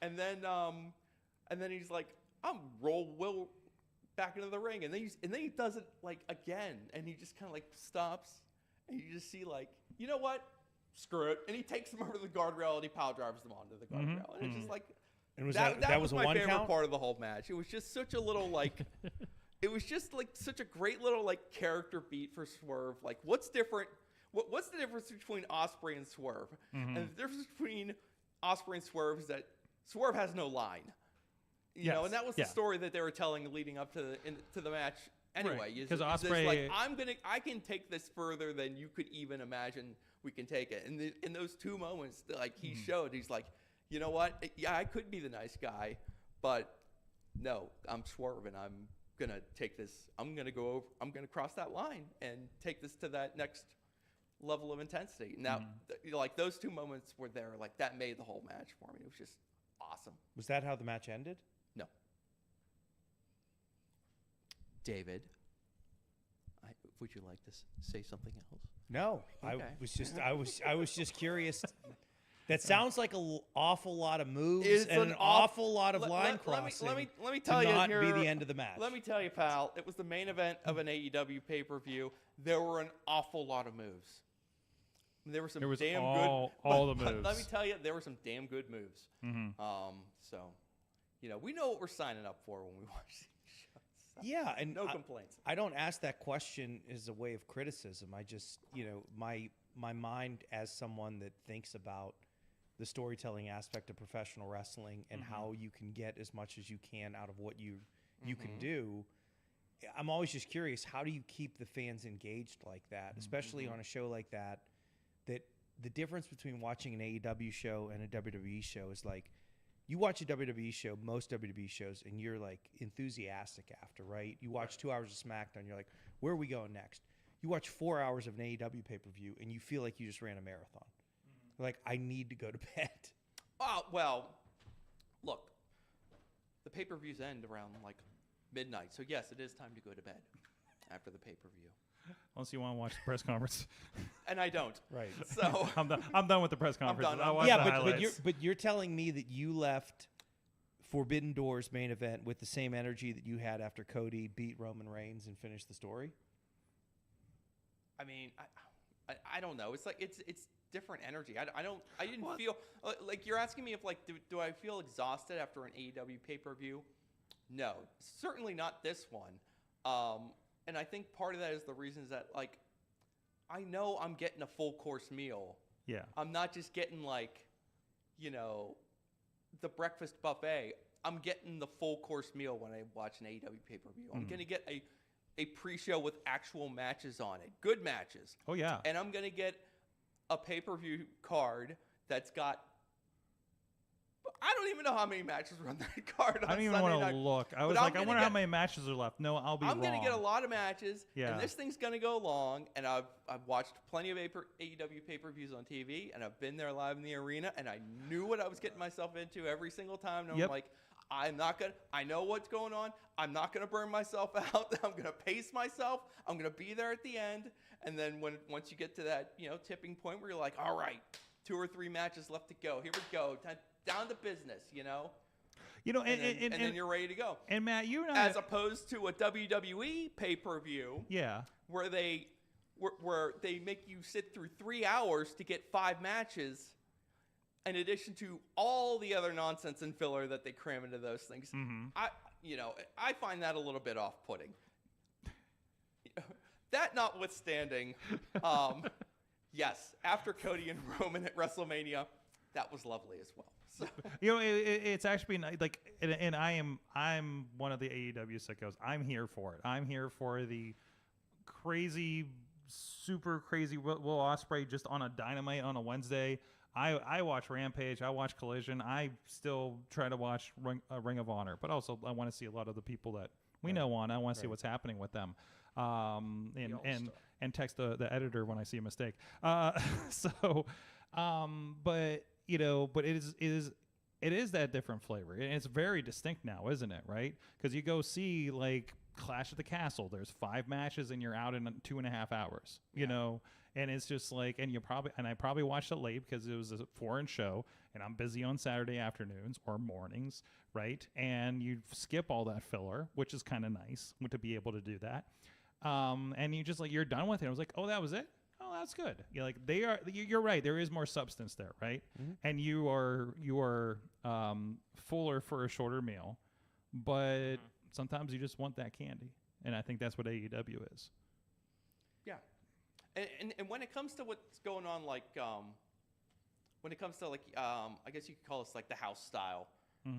And then he's like, I'm roll Will back into the ring, and then he does it like again, and he just kind of like stops, and you just see like, you know what, screw it, and he takes them over to the guardrail and he power drives them onto the guardrail, and it's just like, And was that was a my one favorite count? part of the whole match. It was just such a little like, it was just like such a great little like character beat for Swerve. Like, what's different? What's the difference between Ospreay and Swerve? And the difference between Ospreay and Swerve is that Swerve has no line. You know, and that was the story that they were telling leading up to the match. Anyway, because Ospreay, like, I can take this further than you could even imagine we can take it. And in those two moments, like he showed, he's like, you know what? Yeah, I could be the nice guy, but no, I'm Swerve, and I'm gonna take this. I'm gonna go over. I'm gonna cross that line and take this to that next level of intensity. Now, like those two moments were there. Like that made the whole match for me. It was just awesome. Was that how the match ended? No. David, would you like to say something else? No, Okay. I was just curious. That sounds like an awful lot of moves It's and an awful lot of line let crossing. Let me tell to you not here, be the end of the match. Let me tell you, pal. It was the main event of an AEW pay-per-view. There were an awful lot of moves. There were some There was damn all the but moves. let me tell you, there were some damn good moves. So, you know, we know what we're signing up for when we watch these shows. So, Yeah, and no complaints. I don't ask that question as a way of criticism. I just, you know, my mind as someone that thinks about the storytelling aspect of professional wrestling and how you can get as much as you can out of what you can do. I'm always just curious, how do you keep the fans engaged like that, especially on a show like that, that the difference between watching an AEW show and a WWE show is like, you watch a WWE show, most WWE shows, and you're like enthusiastic after, right? You watch 2 hours of SmackDown, you're like, where are we going next? You watch 4 hours of an AEW pay-per-view, and you feel like you just ran a marathon. Like, I need to go to bed. Oh, well, look, the pay-per-views end around like midnight. So, yes, it is time to go to bed after the pay-per-view. Unless you want to watch the press conference. And I don't. Right. So, I'm done with the press conference. done. I'll watch Yeah, the but highlights. you're telling me that you left Forbidden Doors main event with the same energy that you had after Cody beat Roman Reigns and finished the story? I mean, I don't know. It's like it's different energy. I didn't feel like you're asking me if like do I feel exhausted after an AEW pay-per-view? No, certainly not this one. And I think part of that is the reasons that like I know I'm getting a full course meal. Yeah. I'm not just getting like, you know, the breakfast buffet. I'm getting the full course meal when I watch an AEW pay-per-view. I'm going to get a pre-show with actual matches on it, good matches. Oh, yeah. And I'm going to get a pay-per-view card that's got, I don't even know how many matches are on that card. I don't even want to look. I was But like, I I'm wonder gonna how get- many matches are left. No, I'll be wrong. I'm going to get a lot of matches, Yeah. and this thing's going to go long. And I've watched plenty of AEW pay-per-views on TV, and I've been there live in the arena, and I knew what I was getting myself into every single time. And Yep. I'm like, I know what's going on. I'm not going to burn myself out. I'm going to pace myself. I'm going to be there at the end. And then once you get to that, you know, tipping point where you're like, all right, 2 or 3 matches left to go. Here we go. Down to business, you know? You know, And then you're ready to go. And Matt, you and I, As opposed to a WWE pay-per-view yeah, where they make you sit through 3 hours to get 5 matches in addition to all the other nonsense and filler that they cram into those things. I find that a little bit off-putting. That notwithstanding, Yes, after Cody and Roman at WrestleMania, that was lovely as well. So. It's actually been like, and I'm one of the AEW sickos. I'm here for it. I'm here for the crazy, super crazy Will Ospreay just on a Dynamite on a Wednesday. I watch Rampage. I watch Collision. I still try to watch Ring of Honor, but also I want to see a lot of the people that we know on. I want to see what's happening with them. And text the editor when I see a mistake. But it is that different flavor, and it's very distinct now, isn't it? Right? Because you go see like Clash at the Castle. There's 5 matches, and you're out in 2.5 hours. You know, and it's just like, and I probably watched it late because it was a foreign show, and I'm busy on Saturday afternoons or mornings, right? And you skip all that filler, which is kind of nice to be able to do that. And you just like, you're done with it. I was like, oh, that was it. Oh, that's good. You're like, you're right. There is more substance there, right? Mm-hmm. And you are fuller for a shorter meal, but sometimes you just want that candy. And I think that's what AEW is. Yeah. And when it comes to what's going on, like, when it comes to like, I guess you could call this like the house style,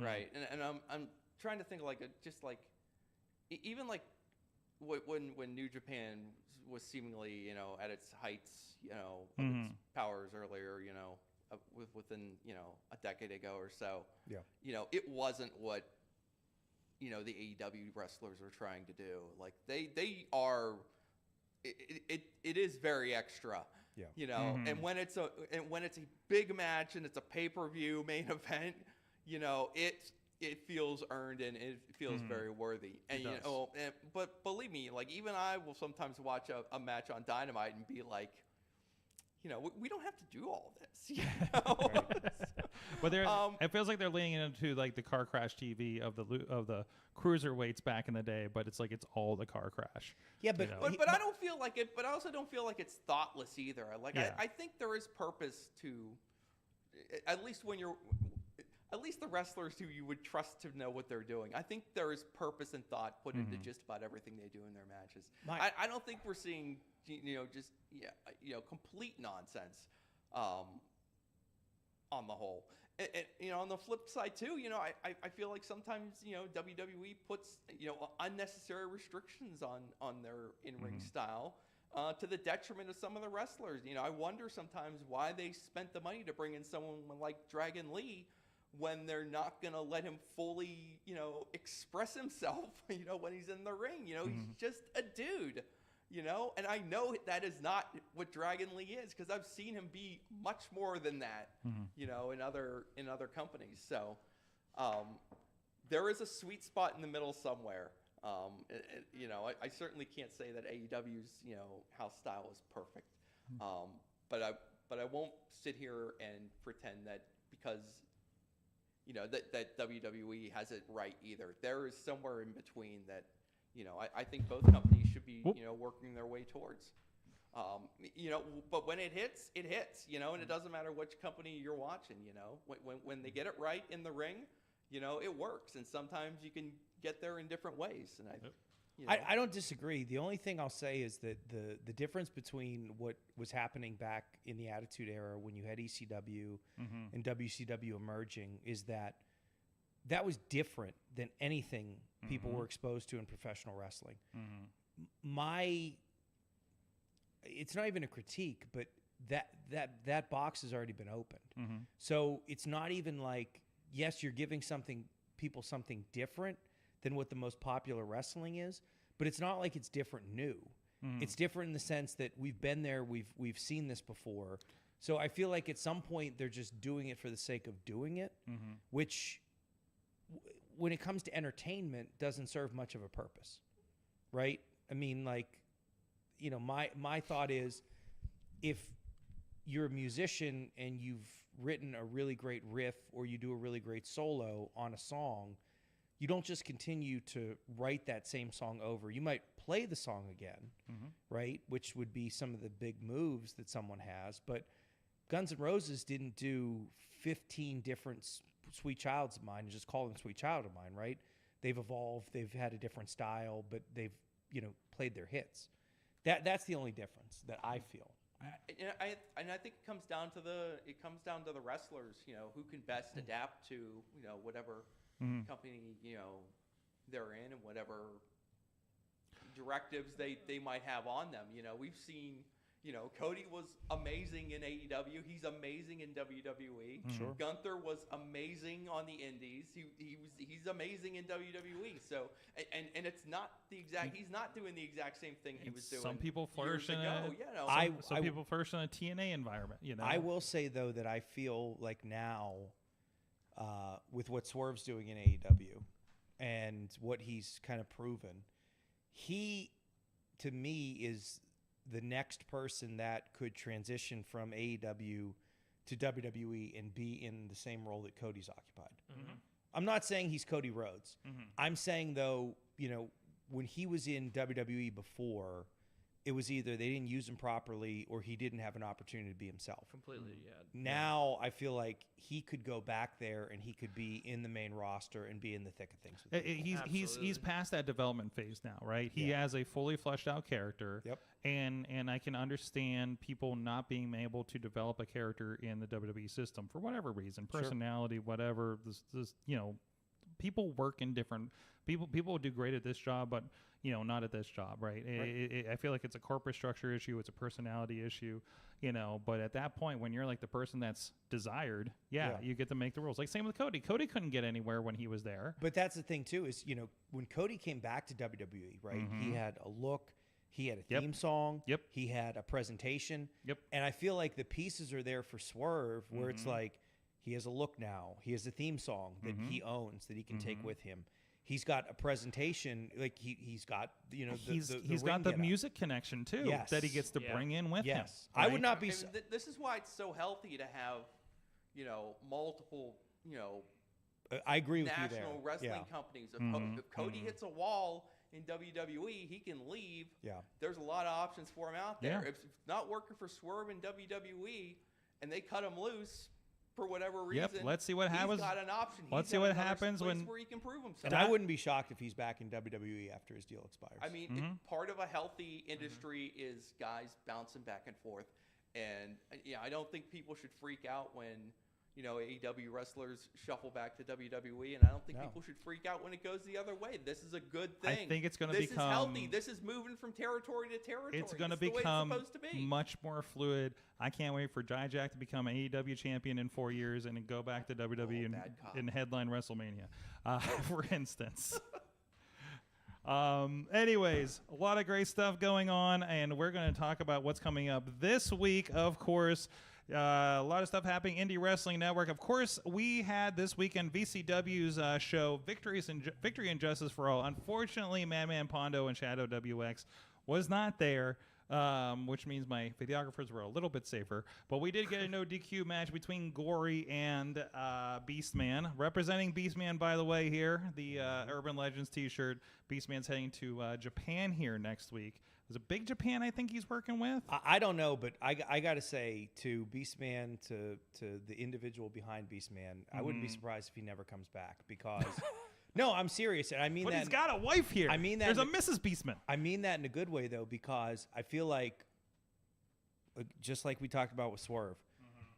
right? And I'm trying to think of like just like, even like, when New Japan was seemingly, you know, at its heights, you know, of its powers earlier, you know, within, you know, a decade ago or so, you know, it wasn't what, you know, the AEW wrestlers are trying to do. Like they are, it is very extra, you know, and when it's a big match and it's a pay-per-view main event, you know, it feels earned and it feels very worthy. And you know, but believe me, like even I will sometimes watch a match on Dynamite and be like, you know, we don't have to do all this. You know? But it feels like they're leaning into like the car crash TV of the cruiserweights back in the day, but it's like it's all the car crash. Yeah, but but I don't feel like it. But I also don't feel like it's thoughtless either. Like I think there is purpose to, at least when you're. At least the wrestlers who you would trust to know what they're doing. I think there is purpose and thought put into just about everything they do in their matches. I don't think we're seeing, you know, just complete nonsense on the whole. And, you know, on the flip side too, you know, I feel like sometimes, you know, WWE puts, you know, unnecessary restrictions on their in-ring style. To the detriment of some of the wrestlers. You know, I wonder sometimes why they spent the money to bring in someone like Dragon Lee when they're not going to let him fully, you know, express himself, you know, when he's in the ring. You know, he's just a dude, you know, and I know that is not what Dragon Lee is because I've seen him be much more than that, you know, in other companies. So there is a sweet spot in the middle somewhere. You know, I certainly can't say that AEW's, you know, house style is perfect. But I won't sit here and pretend that because, you know, that WWE has it right either. There is somewhere in between that, you know, I think both companies should be, you know, working their way towards. You know, but when it hits, you know, and it doesn't matter which company you're watching, you know. When they get it right in the ring, you know, it works. And sometimes you can get there in different ways. And you know. I don't disagree. The only thing I'll say is that the difference between what was happening back in the Attitude Era when you had ECW and WCW emerging is that was different than anything people were exposed to in professional wrestling. It's not even a critique, but that box has already been opened. So it's not even like, yes, you're giving people something different than what the most popular wrestling is, but it's not like it's different new. It's different in the sense that we've been there, we've seen this before. So I feel like at some point they're just doing it for the sake of doing it, which when it comes to entertainment doesn't serve much of a purpose, right? I mean, like, you know, my thought is if you're a musician and you've written a really great riff or you do a really great solo on a song, you don't just continue to write that same song over. You might play the song again, right? Which would be some of the big moves that someone has. But Guns N' Roses didn't do 15 different Sweet Childs of Mine and just call them Sweet Child of Mine, right? They've evolved. They've had a different style, but they've, you know, played their hits. That's the only difference that I feel. And I think it comes down to the wrestlers, who can best adapt to whatever company they're in and whatever directives they might have on them. We've seen Cody was amazing in AEW. He's amazing in WWE. Sure. Gunther was amazing on the Indies. He's amazing in WWE. So and it's not he's not doing the exact same thing he was doing. Some people flourish in some people flourish in a TNA environment. I will say though that I feel like now, with what Swerve's doing in AEW, and what he's kind of proven, he to me is the next person that could transition from AEW to WWE and be in the same role that Cody's occupied. Mm-hmm. I'm not saying he's Cody Rhodes. Mm-hmm. I'm saying, though, when he was in WWE before, it was either they didn't use him properly or he didn't have an opportunity to be himself. Completely, yeah. Now I feel like he could go back there and he could be in the main roster and be in the thick of things. He's past that development phase now, right? He has a fully fleshed out character. Yep. And I can understand people not being able to develop a character in the WWE system for whatever reason, personality, whatever. This people work in different people do great at this job, but not at this job, right? I feel like it's a corporate structure issue, it's a personality issue, but at that point when you're like the person that's desired, you get to make the rules. Like same with Cody. Cody couldn't get anywhere when he was there. But that's the thing too, is when Cody came back to WWE, right? Mm-hmm. He had a look, he had a theme song, he had a presentation. And I feel like the pieces are there for Swerve where it's like he has a look now, he has a theme song that he owns that he can take with him. He's got a presentation, like he's got he's got the music connection too that he gets to bring in with him. Right? I would not be. This is why it's so healthy to have multiple I agree with you there. National wrestling companies. If Cody hits a wall in WWE, he can leave. Yeah, there's a lot of options for him out there. If it's not working for Swerve in WWE and they cut him loose for whatever reason, let's see what happens. He's got an option. Let's see what happens when where he can prove himself. And I wouldn't be shocked if he's back in WWE after his deal expires. I mean, part of a healthy industry is guys bouncing back and forth, and I don't think people should freak out when AEW wrestlers shuffle back to WWE, and I don't think people should freak out when it goes the other way. This is a good thing. I think it's going to become... This is healthy. This is moving from territory to territory. It's going to become much more fluid. I can't wait for Dijak to become an AEW champion in 4 years and then go back to WWE and headline WrestleMania, for instance. Anyways, a lot of great stuff going on, and we're going to talk about what's coming up this week, of course. A lot of stuff happening. Indie Wrestling Network. Of course, we had this weekend VCW's show, Victory and Justice for All. Unfortunately, Madman Pondo and Shadow WX was not there, which means my videographers were a little bit safer. But we did get a no DQ match between Gory and Beastman. Representing Beastman, by the way, here, the Urban Legends t-shirt. Beastman's heading to Japan here next week. Is it Big Japan I think he's working with? I don't know, but I got to say to Beastman, to the individual behind Beastman, I wouldn't be surprised if he never comes back because... No, I'm serious. And I mean but that... he's got a wife here. I mean that... There's a Mrs. Beastman. I mean that in a good way, though, because I feel like, just like we talked about with Swerve,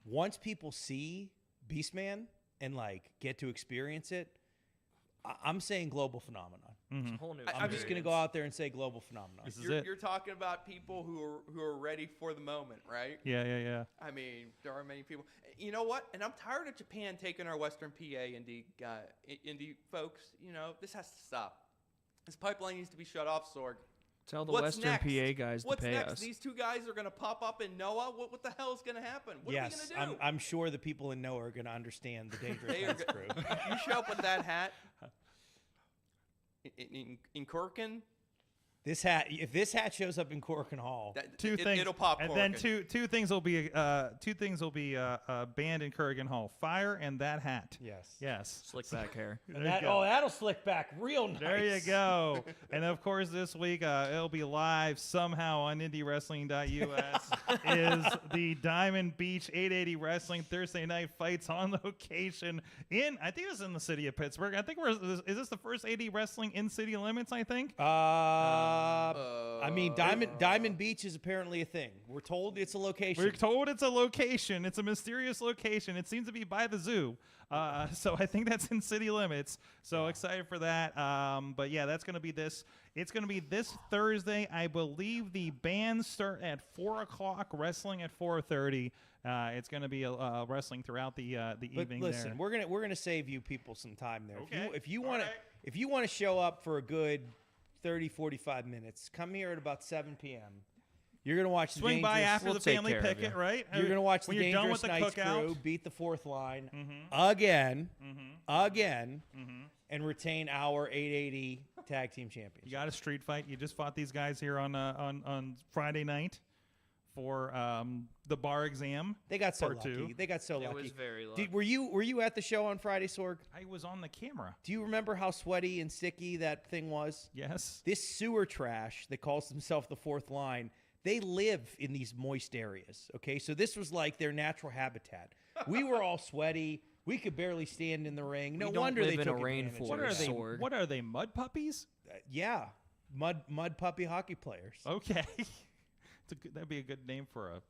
once people see Beastman and, get to experience it, I'm saying global phenomenon. It's a whole new I'm just going to go out there and say global phenomenon. You're talking about people who are ready for the moment, right? Yeah. I mean, there are many people. You know what? And I'm tired of Japan taking our Western PA indie folks. This has to stop. This pipeline needs to be shut off, Sorg. Tell the Western PA guys to pay us. These two guys are going to pop up in Noah. What the hell is going to happen? What are we going to do? I'm sure the people in Noah are going to understand the Dangerous Minds crew. You show up with that hat in Corkin. If this hat shows up in Corkin Hall, it'll pop. And then two things will be banned in Corrigan Hall: fire and that hat. Yes. Slick back hair. That'll slick back real nice. There you go. And of course, this week it'll be live somehow on IndyWrestling.us. is the Diamond Beach 880 Wrestling Thursday Night Fights on location I think it was in the city of Pittsburgh. I think is this the first 80 wrestling in city limits? I think. I mean, Diamond Beach is apparently a thing. We're told it's a location. We're told it's a location. It's a mysterious location. It seems to be by the zoo. So I think that's in city limits. So excited for that. But yeah, that's going to be this. It's going to be this Thursday. I believe the bands start at 4 o'clock, wrestling at 4:30. It's going to be wrestling throughout the evening. Listen, there. we're gonna save you people some time there. Okay. If you want to show up for a good 30, 45 minutes, come here at about 7 p.m. You're gonna watch the Swing by Dangerous- after the family picket, right? You're gonna watch the when you're done with Dangerous the Knights cookout. crew beat the fourth line again, and retain our 880 tag team championship. You got a street fight. You just fought these guys here on Friday night for the bar exam. They got so part lucky. two. They got so lucky. It was very lucky. Were you at the show on Friday, Sorg? I was on the camera. Do you remember how sweaty and sticky that thing was? Yes. This sewer trash that calls themselves the fourth line, they live in these moist areas, okay? So this was like their natural habitat. We were all sweaty. We could barely stand in the ring. No We don't wonder live they in a took advantage. rainforest. What are they? Sorg. What are they? Mud puppies? Yeah, mud puppy hockey players. Okay. That'd be a good name for a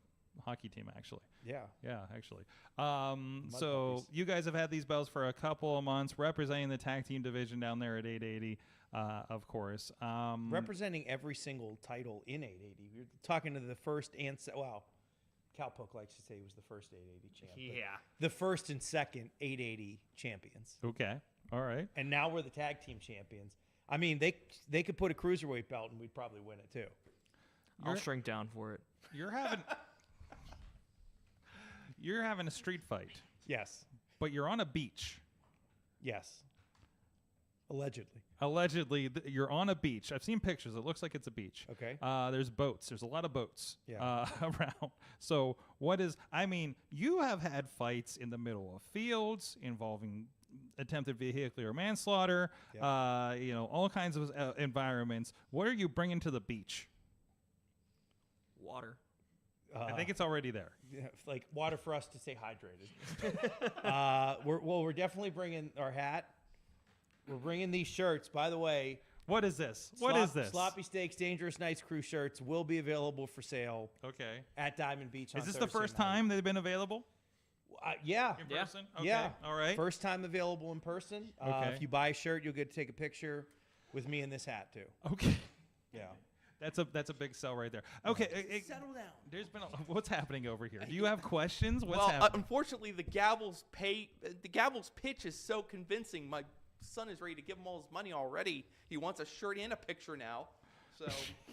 hockey team, actually. Yeah. Yeah, actually. So puppies. you guys have had these belts for a couple of months, representing the tag team division down there at 880, of course. Representing every single title in 880. You're talking to the first and Cowpoke likes to say he was the first 880 champ. Yeah. The first and second 880 champions. Okay. All right. And now we're the tag team champions. I mean, they could put a cruiserweight belt and we'd probably win it too. I'll shrink down for it. You're having a street fight, Yes. but you're on a beach. Yes. Allegedly. Allegedly, you're on a beach. I've seen pictures. It looks like it's a beach. Okay. There's boats. There's a lot of boats Yeah. around. So you have had fights in the middle of fields involving attempted vehicular manslaughter, all kinds of environments. What are you bringing to the beach? Water. I think it's already there. Yeah, like water for us to stay hydrated. We're definitely bringing our hat. We're bringing these shirts. By the way, What is this? What is this? Sloppy Steaks Dangerous Nights crew shirts will be available for sale Okay. at Diamond Beach. Is this the first time they've been available Yeah. in Yeah. person? Okay. Yeah. All right. First time available in person. Okay. If you buy a shirt, you'll get to take a picture with me in this hat too. Okay. Yeah. That's a big sell right there. Okay. Settle down. There's been what's happening over here? Do you have questions? What's Well, happening? unfortunately, the Gavel's pitch is so convincing. My son is ready to give him all his money already. He wants a shirt and a picture now. So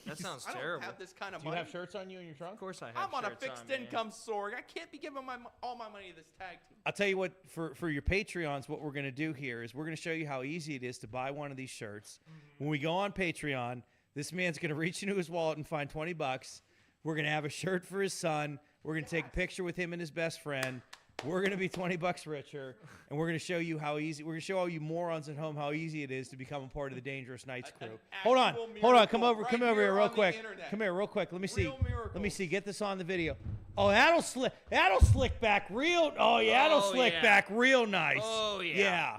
That sounds I don't terrible. have this kind of Do you money. have shirts on you in your trunk? Of course I have. I'm on a shirts fixed man. income, Sorg. I can't be giving all my money to this tag team. I'll tell you what, for your Patreons, what we're going to do here is we're going to show you how easy it is to buy one of these shirts. When we go on Patreon, this man's going to reach into his wallet and find $20. We're going to have a shirt for his son. We're going to take a picture with him and his best friend. We're going to be $20 richer, and we're going to show you how easy. We're going to show all you morons at home how easy it is to become a part of the Dangerous Nights crew. Hold on, come over here real quick. Come here real quick. Let me see. Real miracles. Let me see. Get this on the video. Oh, that'll slick back real. Oh yeah, that'll slick yeah. back real nice. Oh, yeah. Yeah.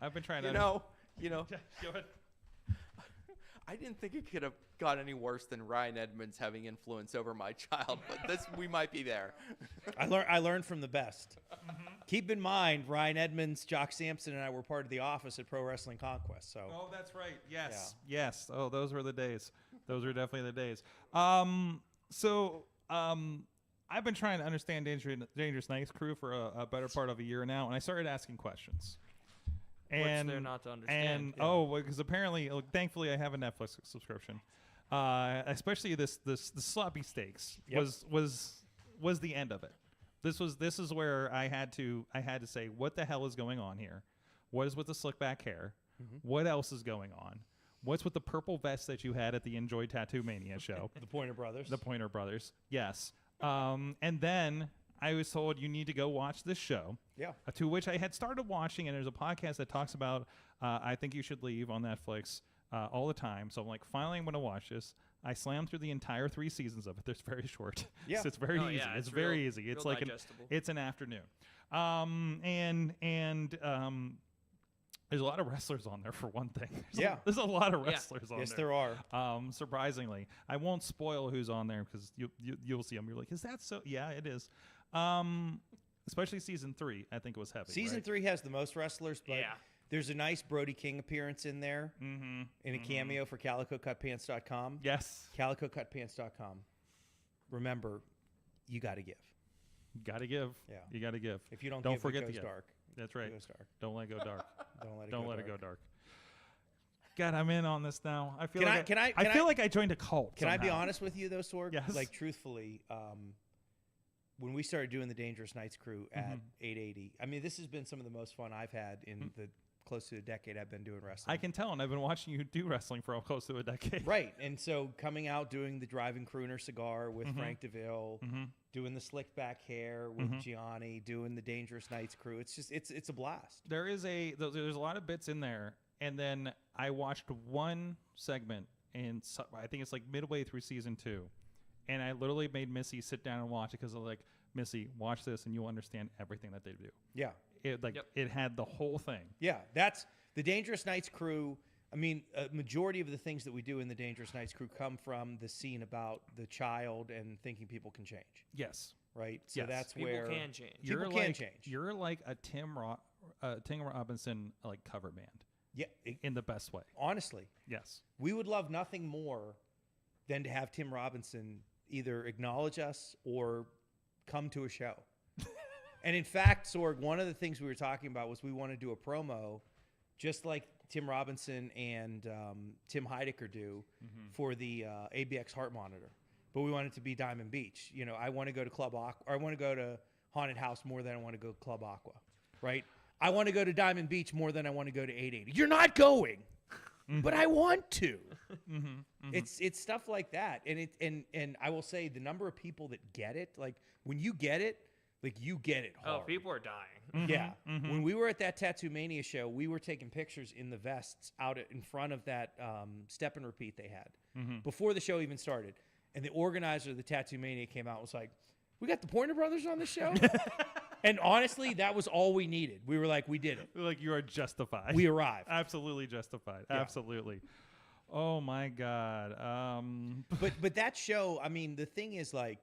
I've been trying to. You know. Go ahead. I didn't think it could have got any worse than Ryan Edmonds having influence over my child, but we might be there. I learned from the best. Keep in mind, Ryan Edmonds, Jock Sampson, and I were part of the office at Pro Wrestling Conquest. So Oh, that's right. Yes. Yes. Oh, those were the days. Those were definitely the days. I've been trying to understand Dangerous Nights crew for a better part of a year now, and I started asking questions. And there not to understand? Because apparently, thankfully, I have a Netflix subscription. Especially this sloppy steaks was the end of it. This is where I had to say, what the hell is going on here? What is with the slick back hair? What else is going on? What's with the purple vest that you had at the Enjoy Tattoo Mania show? the Pointer Brothers. The Pointer Brothers, yes. And then I was told you need to go watch this show. Yeah. To which I had started watching, and there's a podcast that talks about I Think You Should Leave on Netflix all the time. So I'm like, finally, I'm going to watch this. I slammed through the entire 3 seasons of it. It's very short. Yeah. So it's very easy. Yeah, it's real- very easy. It's real like digestible. it's an afternoon. There's a lot of wrestlers on there for one thing. Yeah. There's a lot of wrestlers on Yes, there. there are. Surprisingly, I won't spoil who's on there because you'll see them. You're like, is that so? Yeah, it is. Especially season 3, I think it was heavy. Season right? 3 has the most wrestlers, but Yeah. there's a nice Brody King appearance in there in a cameo for CalicoCutPants.com. Yes. CalicoCutPants.com. Remember, you got to give. Got to give. Yeah. You got to give. If you don't Don't give, forget it to goes give. dark. That's right. It goes dark. Don't let it go dark. Don't let It go dark. God, I'm in on this now. I feel Can like I- I feel like I joined a cult. Can I be somehow. honest with you, though, Sorg? Yes. Like, truthfully, when we started doing the Dangerous Nights crew at 880, I mean, this has been some of the most fun I've had in the close to a decade I've been doing wrestling. I can tell, and I've been watching you do wrestling for close to a decade. Right. And so coming out, doing the Driving Crooner cigar with Frank DeVille, doing the slicked back hair with Gianni, doing the Dangerous Nights crew. It's just, it's a blast. There's a lot of bits in there, and then I watched one segment, and I think it's like midway through season 2, and I literally made Missy sit down and watch it because I was like, Missy, watch this, and you'll understand everything that they do. Yeah. It had the whole thing. Yeah. That's the Dangerous Nights crew. I mean, a majority of the things that we do in the Dangerous Nights crew come from the scene about the child and thinking people can change. Yes. Right. So Yes. that's People where can change. People You're can like, change. You're like a Tim Robinson like cover band Yeah. in the best way. Honestly, Yes. we would love nothing more than to have Tim Robinson either acknowledge us or come to a show. And in fact, Sorg, one of the things we were talking about was we want to do a promo just like Tim Robinson and Tim Heidecker do for the ABX Heart Monitor. But we want it to be Diamond Beach. You know, I want to go to Club Aqua, or I want to go to Haunted House more than I want to go to Club Aqua, right? I want to go to Diamond Beach more than I want to go to 880. You're not going, but I want to. It's stuff like that, and I will say the number of people that get it, like when you get it, like you get it hard. Oh, people are dying. Yeah. When we were at that Tattoo Mania show, we were taking pictures in the vests out in front of that step and repeat they had before the show even started. And the organizer of the Tattoo Mania came out and was like, we got the Pointer Brothers on the show? And honestly, that was all we needed. We were like, we did it. Like you are justified. We arrived. Absolutely justified. Yeah. Absolutely. Oh my God. But that show, I mean, the thing is, like,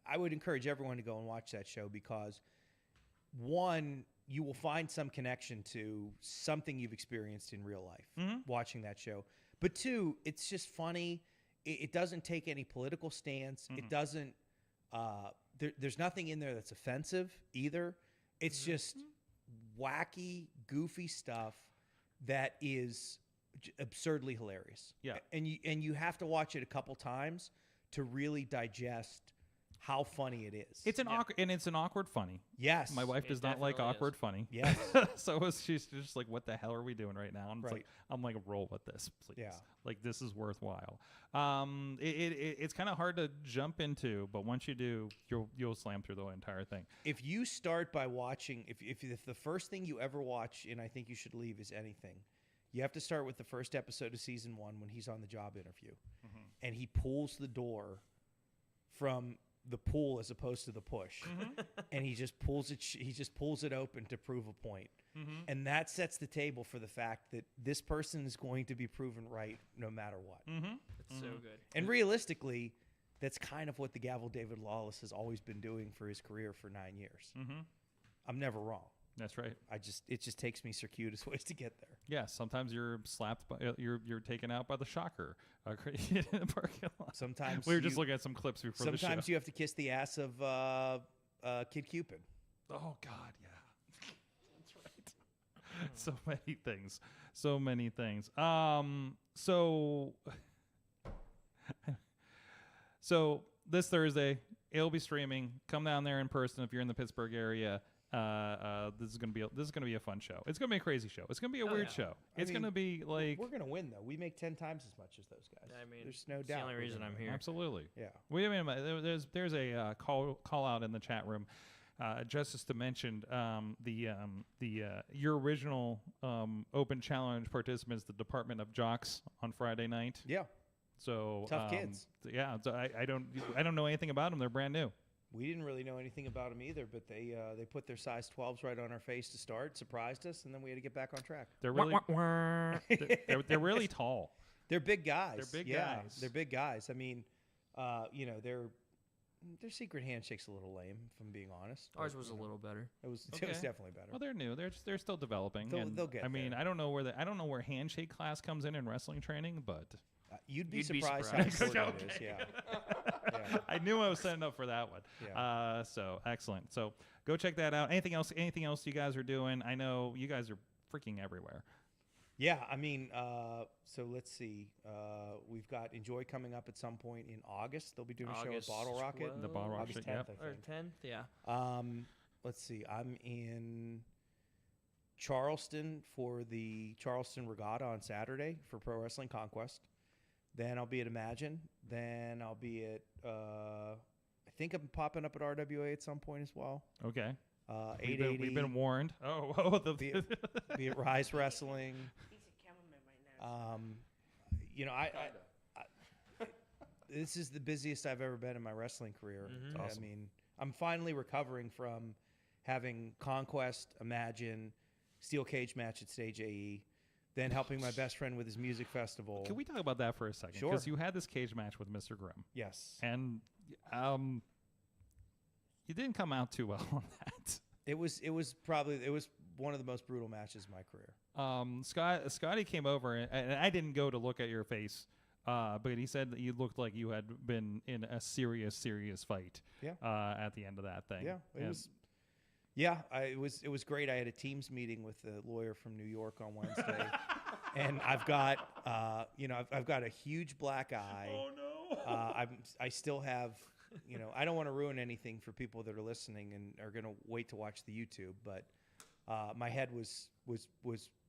I would encourage everyone to go and watch that show because, one, you will find some connection to something you've experienced in real life watching that show. But two, it's just funny. It doesn't take any political stance. It doesn't. There's nothing in there that's offensive either. It's just wacky, goofy stuff that is absurdly hilarious. Yeah. And you have to watch it a couple times to really digest how funny it is. It's an awkward, and it's an awkward funny. Yes. My wife It does not like definitely is. awkward funny. Yes. So she's just like, what the hell are we doing right now? And it's Right. like, I'm like, roll with this, please. Yeah. Like, this is worthwhile. It's kind of hard to jump into, but once you do, you'll slam through the entire thing. If you start by watching, if the first thing you ever watch, and I think you should leave, is anything, you have to start with the first episode of season 1 when he's on the job interview, and he pulls the door from the pull as opposed to the push, and he just pulls it open to prove a point, and that sets the table for the fact that this person is going to be proven right no matter what. It's so good. And realistically, that's kind of what the Gavel David Lawless has always been doing for his career for 9 years. I'm never wrong. That's right. It just takes me circuitous ways to get there. Yeah, sometimes you're slapped by you're taken out by the shocker in the parking lot. Sometimes we were just looking at some clips before the show. Sometimes you have to kiss the ass of Kid Cupid. Oh God, yeah, that's right. So many things, so many things. So this Thursday it'll be streaming. Come down there in person if you're in the Pittsburgh area. This is gonna be a fun show. It's gonna be a crazy show. It's gonna be a weird show. It's gonna be like we're gonna win though. We make 10 times as much as those guys. I mean, there's no it's doubt. the only we're reason gonna I'm win. here. absolutely. Yeah. Wait a minute. There's a call out in the chat room. Justice to mention your original open challenge participants, the Department of Jocks on Friday night. Yeah. So Tough kids. Yeah. So I don't know anything about them. They're brand new. We didn't really know anything about them either, but they put their size 12s right on our face to start, surprised us, and then we had to get back on track. They're really they're really tall. They're big guys. They're big yeah, guys. They're big guys. I mean, their secret handshake's a little lame, if I'm being honest. Ours but, was a little better. It was Okay. definitely better. Well, they're new. They're still developing. They'll get I mean, there. I don't know where handshake class comes in wrestling training, but You'd be You'd be surprised how surprised. important it is. Yeah. Yeah. I knew I was setting up for that one. Yeah. So excellent. So go check that out. Anything else you guys are doing? I know you guys are freaking everywhere. Yeah, I mean, so let's see. We've got Enjoy coming up at some point in August. They'll be doing a show at August Bottle Rocket. The Bottle August Rocket, 10th, yep. I Or think. 10th, yeah. Let's see. I'm in Charleston for the Charleston Regatta on Saturday for Pro Wrestling Conquest. Then I'll be at Imagine. Then I'll be at, I think I'm popping up at RWA at some point as well. Okay. 880. We've been warned. Oh, be at Rise Wrestling. He's a cameraman right now. This is the busiest I've ever been in my wrestling career. Mhm. Awesome. I mean, I'm finally recovering from having Conquest, Imagine, Steel Cage match at Stage AE, then helping my best friend with his music festival. Can we talk about that for a second? Sure. Because you had this cage match with Mr. Grimm, Yes. and you didn't come out too well on that. It was one of the most brutal matches of my career. Scotty came over, and I didn't go to look at your face, but he said that you looked like you had been in a serious fight. Yeah. At the end of that thing. Yeah, it was. Yeah, it was great. I had a Teams meeting with a lawyer from New York on Wednesday, and I've got I've got a huge black eye. Oh no. I still have, I don't want to ruin anything for people that are listening and are going to wait to watch the YouTube, but my head was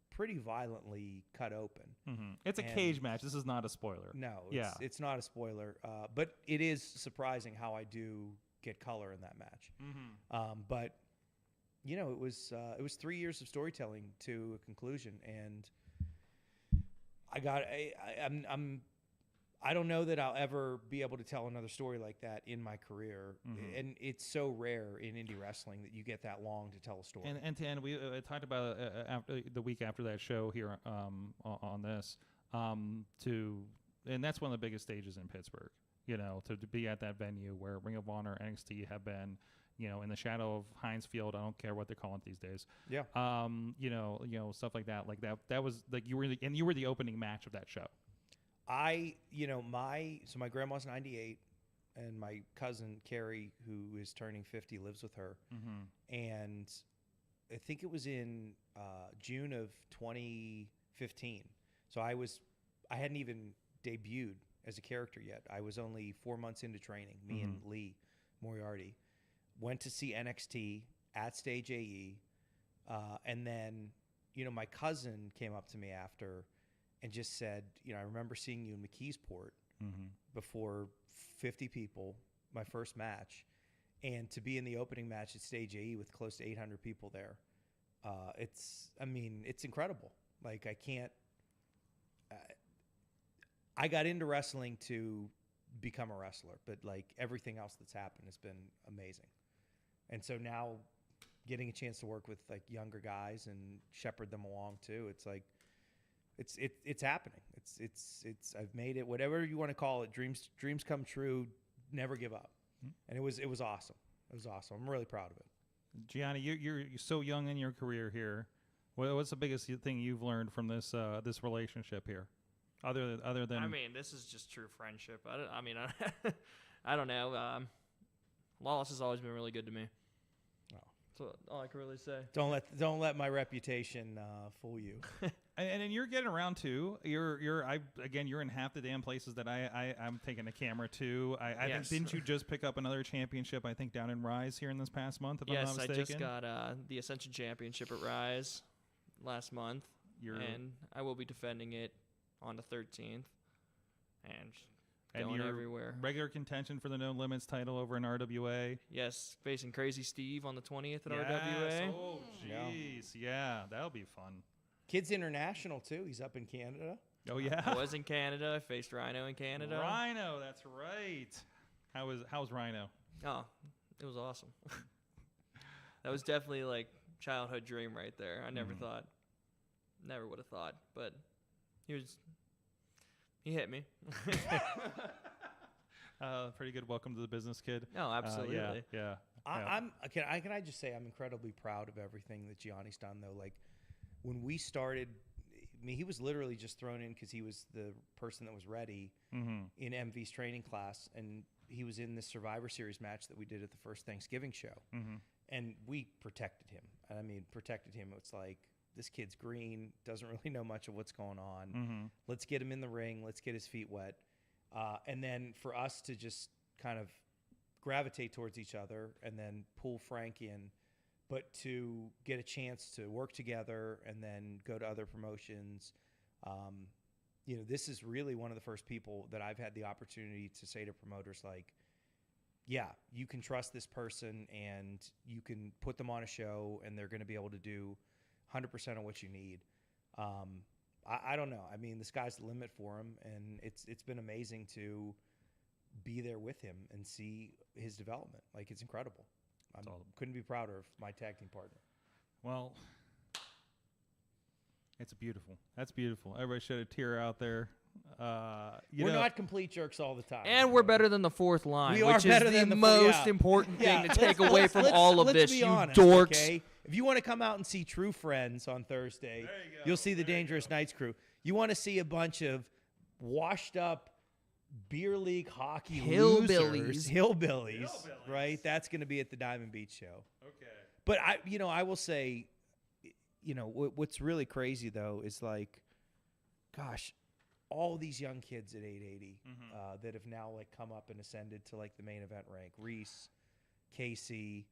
pretty violently cut open. Mm-hmm. It's a And- cage match. This is not a spoiler. No, Yeah. it's not a spoiler, but it is surprising how I do get color in that match. Mm-hmm. But it was 3 years of storytelling to a conclusion, and I don't know that I'll ever be able to tell another story like that in my career, and it's so rare in indie wrestling that you get that long to tell a story. And to end, we talked about after the week after that show here on this, and that's one of the biggest stages in Pittsburgh. To be at that venue where Ring of Honor, NXT have been, in the shadow of Heinz Field. I don't care what they're calling it these days. Yeah. Stuff like that. Like that was like you were the opening match of that show. My grandma's 98, and my cousin Carrie, who is turning 50, lives with her. Mm-hmm. And I think it was in June of 2015. So I hadn't even debuted as a character yet. I was only 4 months into training. Me and Lee Moriarty went to see NXT at Stage AE, and then my cousin came up to me after and just said, I remember seeing you in McKeesport before 50 people, my first match, and to be in the opening match at Stage AE with close to 800 people there. It's incredible. Like, I got into wrestling to become a wrestler, but like everything else that's happened has been amazing. And so now getting a chance to work with like younger guys and shepherd them along too, it's like, it's happening. It's I've made it, whatever you want to call it. Dreams come true. Never give up. And it was awesome. It was awesome. I'm really proud of it. Gianni, you're so young in your career here. What's the biggest thing you've learned from this relationship here, other than? I mean, this is just true friendship. I don't know. Lawless has always been really good to me. Oh. That's all I can really say. Don't let my reputation fool you. And you're getting around too. You're in half the damn places that I'm taking a camera to. I Yes. think, didn't you just pick up another championship? I think down in Rise here in this past month. If I'm not Yes, I mistaken. just got the Ascension Championship at Rise last month, and I will be defending it on the 13th, and going you're everywhere. Regular contention for the No Limits title over in RWA. Yes, facing Crazy Steve on the 20th at Yes. RWA. Oh, jeez. Yeah, that'll be fun. Kids International too. He's up in Canada. Oh, yeah. I was in Canada. I faced Rhino in Canada. Rhino, that's right. How's Rhino? Oh, It was awesome. That was definitely like childhood dream right there. I never would have thought, but he hit me. Pretty good welcome to the business, kid. No, absolutely. Yeah. Can I just say I'm incredibly proud of everything that Gianni's done though. Like when we started, I mean, he was literally just thrown in because he was the person that was ready in MV's training class, and he was in this Survivor Series match that we did at the first Thanksgiving show, and we protected him. And I mean, protected him. It's like, this kid's green, doesn't really know much of what's going on. Let's get him in the ring. Let's get his feet wet. And then for us to just kind of gravitate towards each other and then pull Frank in, but to get a chance to work together and then go to other promotions. This is really one of the first people that I've had the opportunity to say to promoters, like, yeah, you can trust this person and you can put them on a show and they're going to be able to do 100% of what you need. I don't know. I mean, the sky's the limit for him, and it's been amazing to be there with him and see his development. Like, it's incredible. I couldn't be prouder of my tag team partner. Well, it's beautiful. That's beautiful. Everybody shed a tear out there. We're not complete jerks all the time. And we're better than the fourth line, We which are better is the than the most important thing to take away from all of this, be you honest, dorks. Okay? If you want to come out and see True Friends on Thursday, you'll see the Dangerous Knights crew. You want to see a bunch of washed up beer league hockey hillbillies, right? That's going to be at the Diamond Beach show. Okay. But I will say, what's really crazy though is like, gosh, all these young kids at 880 that have now like come up and ascended to like the main event rank. Reese, Casey,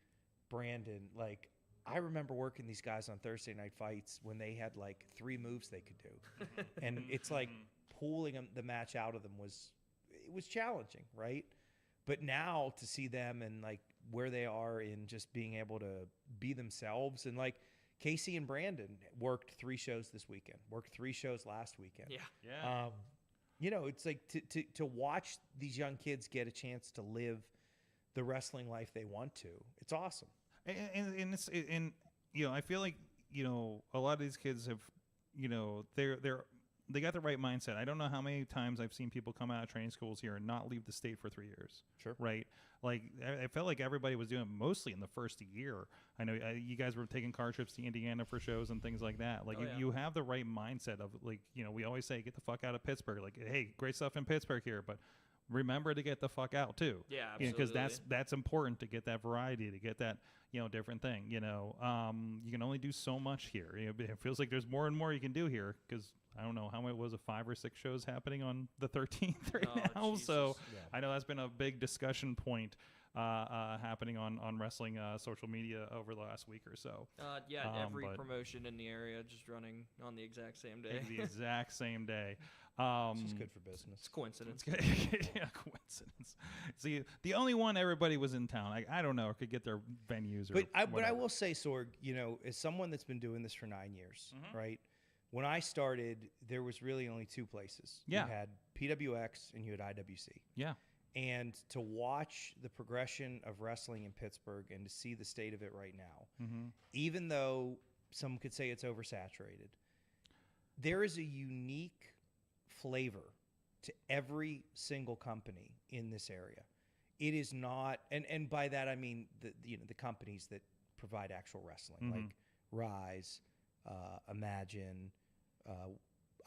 Brandon. Like, I remember working these guys on Thursday night fights when they had like 3 moves they could do, and it's like pulling the match out of them was challenging, right? But now to see them and like where they are in just being able to be themselves, and like Casey and Brandon worked 3 shows this weekend, worked 3 shows last weekend. Yeah. It's like to watch these young kids get a chance to live the wrestling life they want to. It's awesome. And I feel like a lot of these kids have they got the right mindset. I don't know how many times I've seen people come out of training schools here and not leave the state for 3 years. Sure. Right. Like I felt like everybody was doing it mostly in the first year. I know you guys were taking car trips to Indiana for shows and things like that. Like you have the right mindset of like, we always say, get the fuck out of Pittsburgh. Like, hey, great stuff in Pittsburgh here, but remember to get the fuck out too. Yeah, absolutely. Because that's important to get that variety, to get that different thing. You can only do so much here. It feels like there's more and more you can do here because I don't know how many was it, 5 or 6 shows happening on the 13th right now. Jesus. So I know that's been a big discussion point happening on wrestling social media over the last week or so. Every promotion in the area just running on the exact same day. The exact same day. It's just good for business. It's coincidence. Yeah, coincidence. See, the only one everybody was in town. I don't know, or could get their venues. But I will say, Sorg, as someone that's been doing this for 9 years, right? When I started, there was really only 2 places. Yeah. You had PWX and you had IWC. Yeah. And to watch the progression of wrestling in Pittsburgh and to see the state of it right now, even though some could say it's oversaturated, there is a unique flavor to every single company in this area. It is not, and by that I mean the companies that provide actual wrestling, like Rise, Imagine,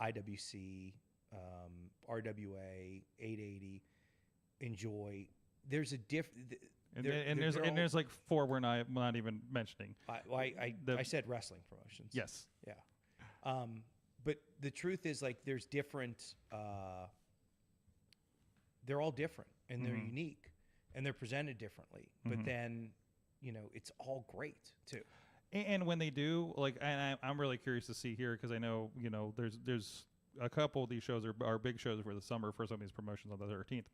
IWC, RWA, 880, Enjoy. There's a there's like 4 we're not even mentioning. I said wrestling promotions. Yes. Yeah. But the truth is, like, there's different. They're all different and they're unique and they're presented differently. But then, it's all great too. And when they do, like, and I'm really curious to see here because I know, there's a couple of these shows are big shows for the summer for some of these promotions on the 13th.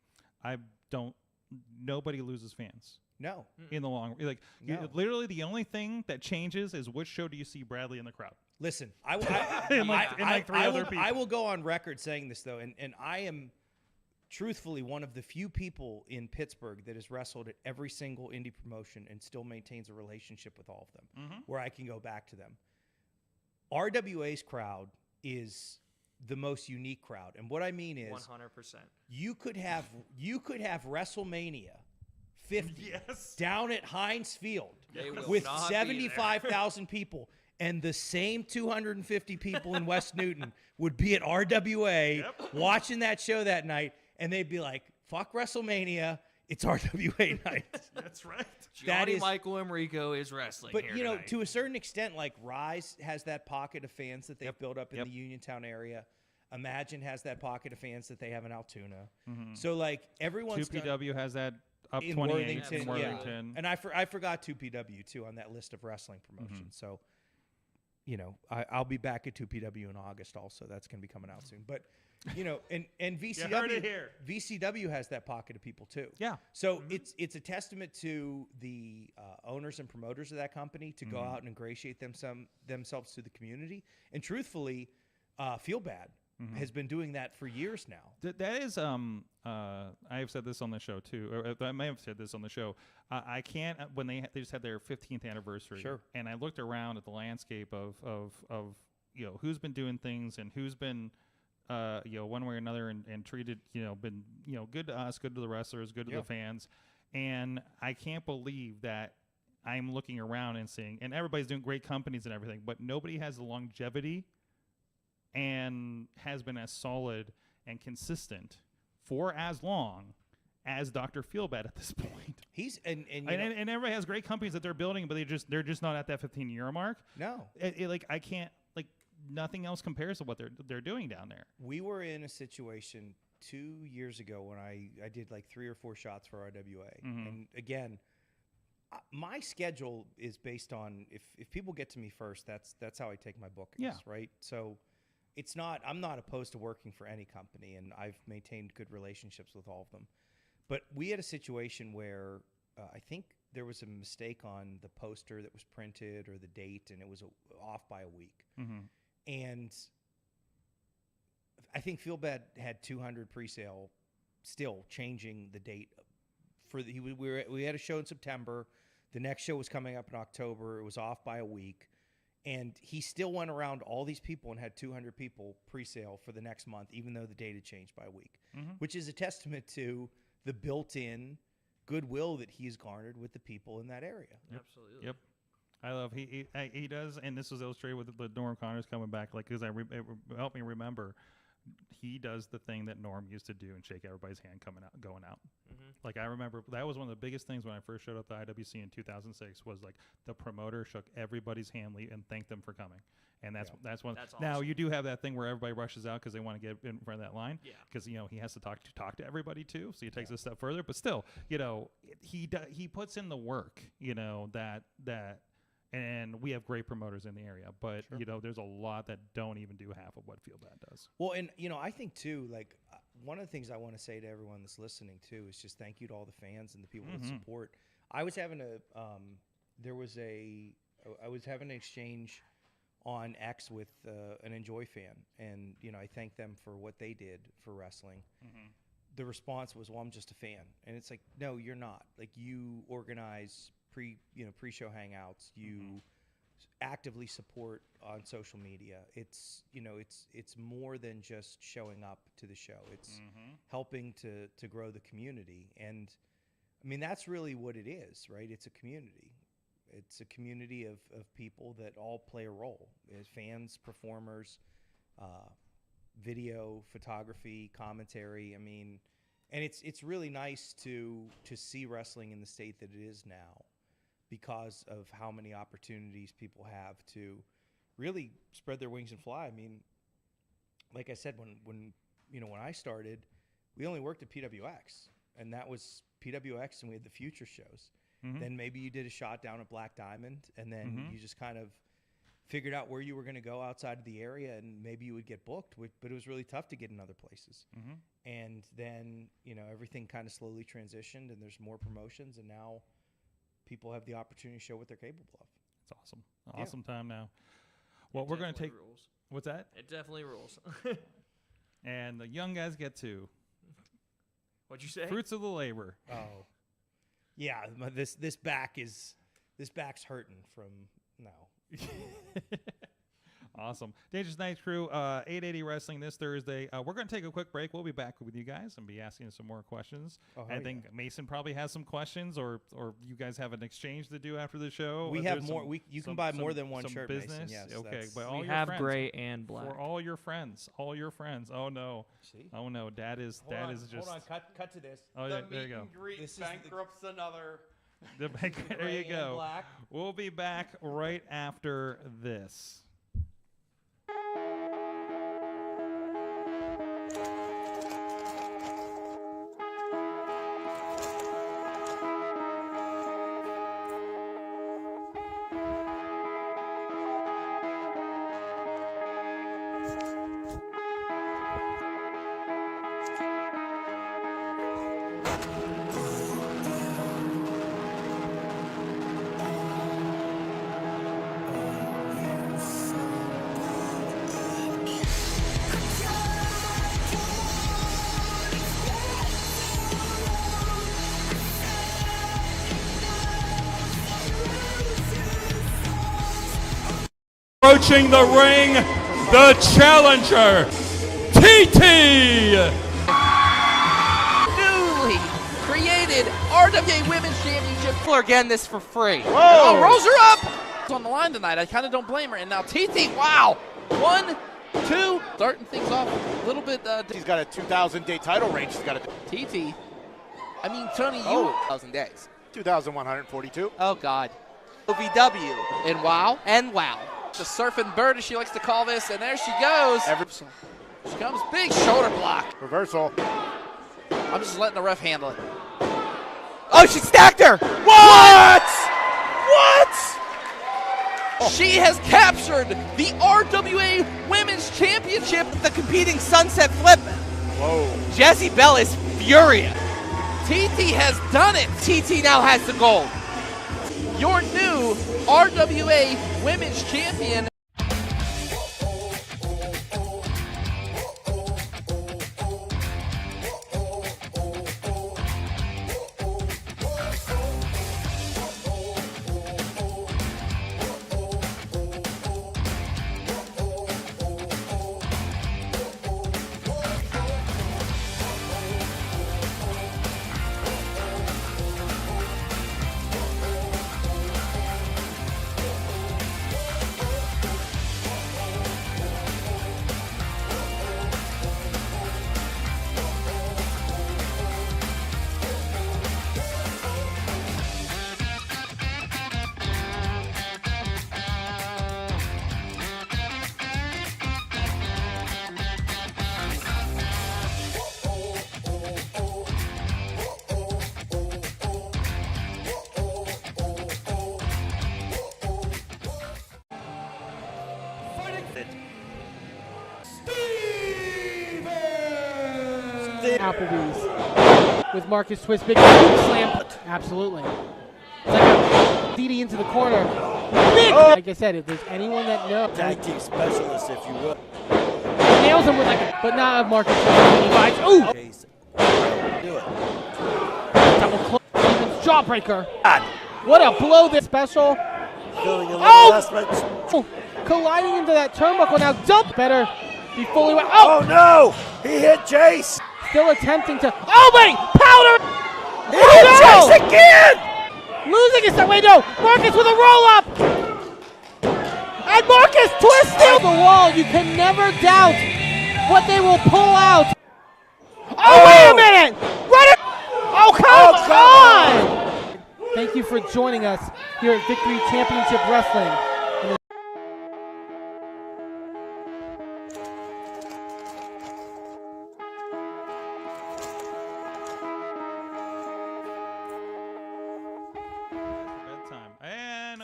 Nobody loses fans. No. In the long, like, literally the only thing that changes is which show do you see Bradley in the crowd. Listen, I will. I will go on record saying this though, and I am truthfully one of the few people in Pittsburgh that has wrestled at every single indie promotion and still maintains a relationship with all of them, where I can go back to them. RWA's crowd is the most unique crowd, and what I mean is 100%. you could have WrestleMania 50 Yes. down at Heinz Field They will with not be there. 75,000 people, and the same 250 people in West Newton would be at RWA watching that show that night, and they'd be like, fuck WrestleMania, it's RWA night. That's right. That Gianni is- Michael Emricko is wrestling But, here you know, tonight. to a certain extent, like Rise has that pocket of fans that they've built up in the Uniontown area. Imagine has that pocket of fans that they have in Altoona. So, like, everyone's done- 2PW has that up in 28 Worthington, in yeah. Worthington. And I forgot 2PW too on that list of wrestling promotions. So, you know, I'll be back at 2PW in August also. That's going to be coming out soon. But, you know, and VCW heard it here. VCW has that pocket of people too. Yeah. So it's a testament to the owners and promoters of that company to go out and ingratiate themselves to the community. And truthfully, Feel Bad has been doing that for years now. That is, I have said this on the show too, or I may have said this on the show. I can't when they just had their 15th anniversary. Sure. And I looked around at the landscape of you know who's been doing things and who's been you know one way or another and treated been good to us, good to the wrestlers, good to the fans, and I can't believe that I'm looking around and seeing, and everybody's doing great companies and everything, but nobody has the longevity and has been as solid and consistent for as long as Dr. Feelbad at this point. He's and everybody has great companies that they're building, but they're just not at that 15-year mark. no. Like I can't, like, nothing else compares to what they're doing down there. We were in a situation 2 years ago when I did like 3 or 4 shots for RWA. And again, my schedule is based on if people get to me first, that's how I take my bookings, Yeah. right? So I'm not opposed to working for any company, and I've maintained good relationships with all of them. But we had a situation where I think there was a mistake on the poster that was printed or the date, and it was off by a week. And I think Feelbad had 200 pre-sale, still changing the date. We had a show in September. The next show was coming up in October. It was off by a week. And he still went around all these people and had 200 people pre-sale for the next month, even though the date had changed by a week, which is a testament to the built-in goodwill that he's garnered with the people in that area. Absolutely. Yep. I love he does, and this was illustrated with the Norm Connors coming back. Like, because it helped me remember, he does the thing that Norm used to do and shake everybody's hand going out. Like, I remember that was one of the biggest things when I first showed up at the IWC in 2006 was like the promoter shook everybody's hand and thanked them for coming. And that's one. That's Now awesome. you do have that thing where everybody rushes out because they want to get in front of that line. Yeah. Because he has to talk to everybody too, so he takes it a step further. But still, he puts in the work. That. And we have great promoters in the area, but there's a lot that don't even do half of what Feelbad does. Well, and I think too, like one of the things I want to say to everyone that's listening too is just thank you to all the fans and the people that support. I was having I was having an exchange on X with an Enjoy fan, and I thank them for what they did for wrestling. The response was, "Well, I'm just a fan," and it's like, no, you're not. Like, you organize pre-show hangouts, you actively support on social media. It's it's more than just showing up to the show. It's helping to grow the community, and I mean that's really what it is, right? It's a community. It's a community of people that all play a role as fans, performers, video, photography, commentary. I mean, and it's really nice to see wrestling in the state that it is now, because of how many opportunities people have to really spread their wings and fly. I mean, like I said, when I started, we only worked at PWX, and that was PWX, and we had the future shows. Then maybe you did a shot down at Black Diamond, and then you just kind of figured out where you were going to go outside of the area, and maybe you would get booked, but it was really tough to get in other places. And then, everything kind of slowly transitioned, and there's more promotions, and now people have the opportunity to show what they're capable of. It's awesome. Awesome time now. Well, we're going to take... rules. What's that? It definitely rules. And the young guys get to What'd you say? Fruits of the labor. Oh, yeah. This back's hurting from no. Awesome. Dangerous Night Crew, 880 Wrestling this Thursday. We're going to take a quick break. We'll be back with you guys and be asking some more questions. I think Mason probably has some questions, or you guys have an exchange to do after the show. We have more. You can buy more than one shirt. Business. Mason, yes, Okay, but all We your have friends, gray and black. for all your friends. All your friends. Oh no. See? Oh no. Dad is just. Hold on. Cut to this. Oh The yeah, there you meet go. and greet This is bankrupts another. There you Gray and go. black. We'll be back right after this. Approaching the ring, the challenger, TT. Newly created RWA Women's Championship. Again, this for free. Whoa. Oh, rolls her up. It's on the line tonight. I kind of don't blame her. And now TT, wow. 1, 2, starting things off a little bit. He's got a 2,000-day title range. He's got a TT. I mean, Tony, you. 1,000 days. 2,142. Oh, God. OVW. And wow. And wow. The surfing bird, as she likes to call this. And there she goes. She comes. Big shoulder block. Reversal. I'm just letting the ref handle it. Oh, she stacked her. What? She has captured the RWA Women's Championship, the competing sunset flip. Whoa. Jesse Bell is furious. TT has done it. TT now has the gold. Your new RWA Women's Champion. Applebee's with Marcus Twist, big slam. Absolutely. It's like a DD into the corner. Big. Like I said, if there's anyone that knows. Tag team specialist, if you will. Nails him with like a, but not Marcus Twist. He bites. Ooh. Jason. Do it. Double close. Stevens jawbreaker. What a blow this special. Feeling a little Oh! Colliding into that turnbuckle now. Dump better. He fully went. Oh! Oh no! He hit Jace! Still attempting to. Oh wait! Powder! He hit Jace again! Losing his. Wait, no! Marcus with a roll up! And Marcus twisting the wall. You can never doubt what they will pull out. Oh, wait a minute! Run it! Oh, come on! Thank you for joining us here at Victory Championship Wrestling.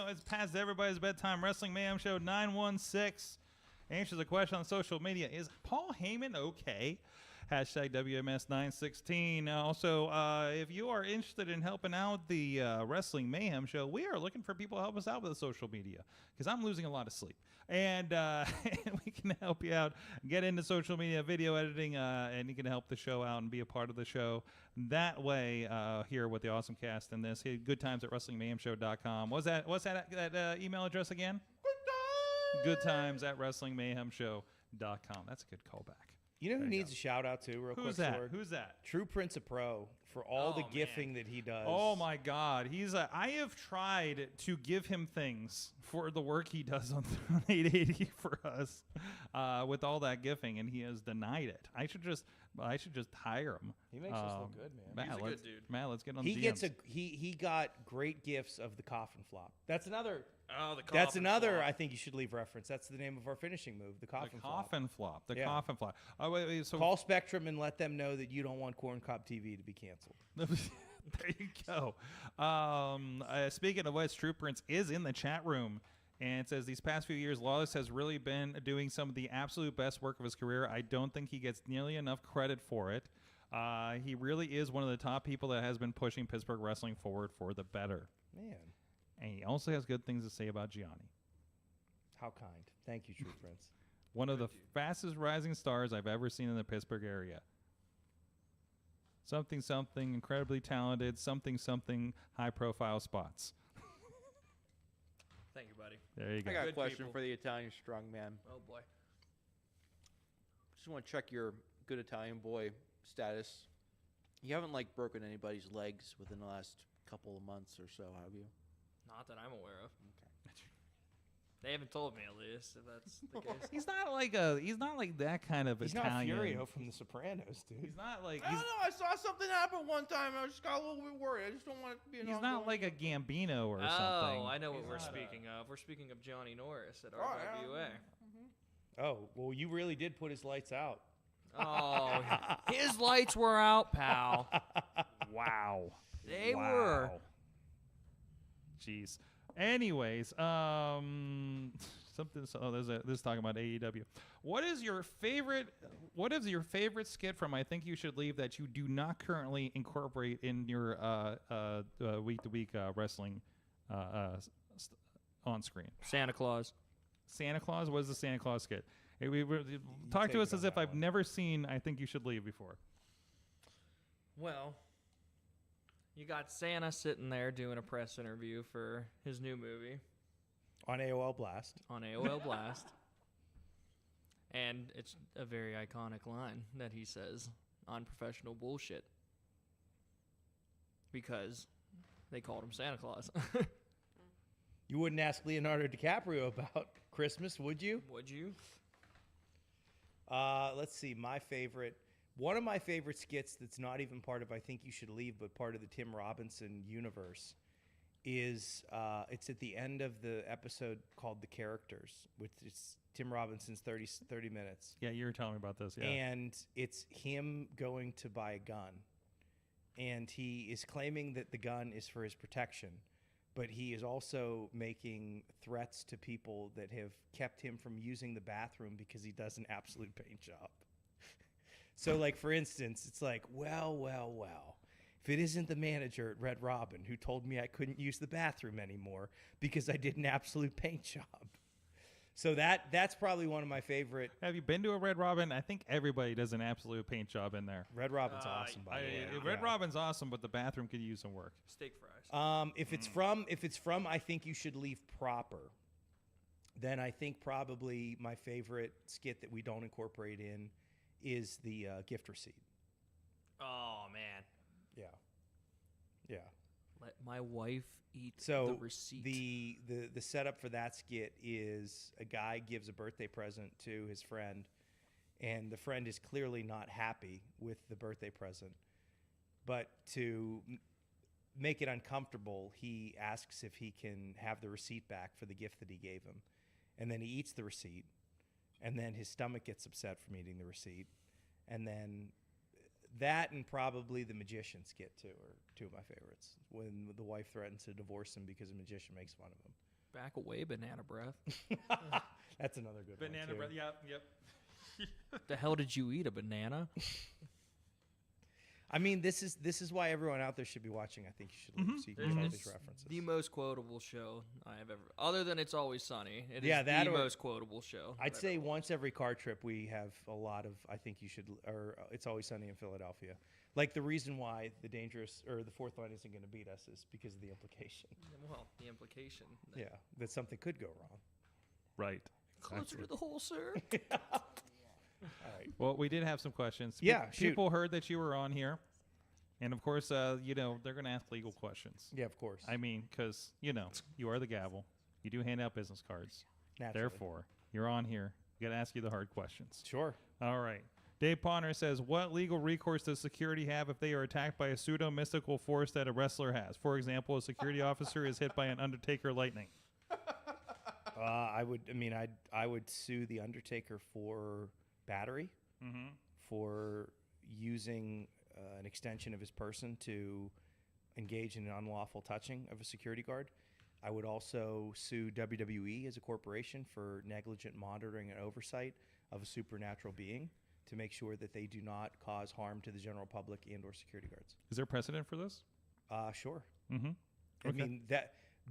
It's past everybody's bedtime. Wrestling Mayhem Show 916 answers a question on social media. Is Paul Heyman okay? Hashtag WMS916. Also, if you are interested in helping out the Wrestling Mayhem Show, we are looking for people to help us out with the social media because I'm losing a lot of sleep. And we can help you out, get into social media, video editing, and you can help the show out and be a part of the show that way here with the awesome cast in this. Hey, good times at WrestlingMayhemShow.com. What's that email address again? Good times at WrestlingMayhemShow.com. That's a good callback. You know who There you needs go. a shout out to real Who's quick? that? Sorg? Who's that? True Prince of Pro for all the gifting that he does. Oh my God, I have tried to give him things for the work he does on 880 for us with all that gifting, and he has denied it. I should just hire him. He makes us look good, man. He's a good dude. Matt, let's get on. He DMs. gets he got great gifts of the coffin flop. That's another. Oh, the That's coffin another. flop. I think you should leave reference. That's the name of our finishing move, the coffin flop. coffin flop. The Yeah. coffin flop. Oh wait. So Call Spectrum and let them know that you don't want Corn Cob TV to be canceled. there you go. Speaking of which, True Prince is in the chat room. And it says, these past few years, Lawless has really been doing some of the absolute best work of his career. I don't think he gets nearly enough credit for it. He really is one of the top people that has been pushing Pittsburgh wrestling forward for the better. Man, And he also has good things to say about Gianni. how kind. Thank you, True Prince. One of the fastest rising stars I've ever seen in the Pittsburgh area. Something, incredibly talented, something, high-profile spots. Thank you, buddy. There you I go. got a Good question people. for the Italian strongman. Oh boy. Just want to check your good Italian boy status. You haven't like broken anybody's legs within the last couple of months or so, have you? Not that I'm aware of. They haven't told me, at least, if that's the case. He's not like that kind of He's Italian. not Furio from The Sopranos, dude. He's not like I don't know. I saw something happen one time. I just got a little bit worried. I just don't want it to be an he's not like a Gambino or something. Oh, I know what He's we're not speaking of. We're speaking of Johnny Norris at Oh, yeah. RWA. Oh, well, you really did put his lights out. Oh, his lights were out, pal. Wow. They were. Jeez. Anyways, something. So this is talking about AEW. What is your favorite skit from I Think You Should Leave that you do not currently incorporate in your week-to-week wrestling on screen? Santa Claus. Santa Claus. What is the Santa Claus skit? Hey, talk to take us it as on if that I've one. never seen I Think You Should Leave before. Well, you got Santa sitting there doing a press interview for his new movie On AOL Blast. on AOL Blast. And it's a very iconic line that he says, unprofessional bullshit. Because they called him Santa Claus. You wouldn't ask Leonardo DiCaprio about Christmas, would you? Would you? Let's see. One of my favorite skits that's not even part of I Think You Should Leave, but part of the Tim Robinson universe is it's at the end of the episode called The Characters, which is Tim Robinson's 30 minutes. Yeah, you were telling me about this. Yeah. And it's him going to buy a gun. And he is claiming that the gun is for his protection, but he is also making threats to people that have kept him from using the bathroom because he does an absolute paint job. So, like, for instance, it's like, well, if it isn't the manager at Red Robin who told me I couldn't use the bathroom anymore because I did an absolute paint job. So that's probably one of my favorite. Have you been to a Red Robin? I think everybody does an absolute paint job in there. Red Robin's awesome, by the way. Red Yeah. Robin's awesome, but the bathroom could use some work. Steak fries. If it's from I Think You Should Leave proper, then I think probably my favorite skit that we don't incorporate in is the gift receipt. Oh, man. Yeah. Let my wife eat So the receipt. the setup for that skit is a guy gives a birthday present to his friend, and the friend is clearly not happy with the birthday present. But to make it uncomfortable, he asks if he can have the receipt back for the gift that he gave him. And then he eats the receipt, and then his stomach gets upset from eating the receipt. And then that and probably the magician skit, too, are two of my favorites. When the wife threatens to divorce him because a magician makes fun of him. Back away, banana breath. That's another good one, Banana too. bread. Yep. The hell did you eat? A banana? I mean, this is why everyone out there should be watching. I think you should look so you can get all these references. The most quotable show I have ever, other than It's Always Sunny. It Yeah, is that the or- most quotable show. I'd say once every car trip we have a lot of. I think you should, or It's Always Sunny in Philadelphia. Like the reason why the dangerous or the fourth line isn't going to beat us is because of the implication. Well, the implication. Yeah, that something could go wrong. Right. Closer to the hole, sir. All right. Well, we did have some questions. Yeah, shoot. People heard that you were on here. And, of course, you know, they're going to ask legal questions. Yeah, of course. I mean, because, you know, you are the gavel. You do hand out business cards. Naturally. Therefore, you're on here. We got to ask you the hard questions. Sure. All right. Dave Ponder says, what legal recourse does security have if they are attacked by a pseudo-mystical force that a wrestler has? For example, a security officer is hit by an Undertaker lightning. I would sue the Undertaker for battery, for using an extension of his person to engage in an unlawful touching of a security guard. I would also sue WWE as a corporation for negligent monitoring and oversight of a supernatural being to make sure that they do not cause harm to the general public and or security guards. Is there precedent for this? Sure. Mm-hmm. I mean,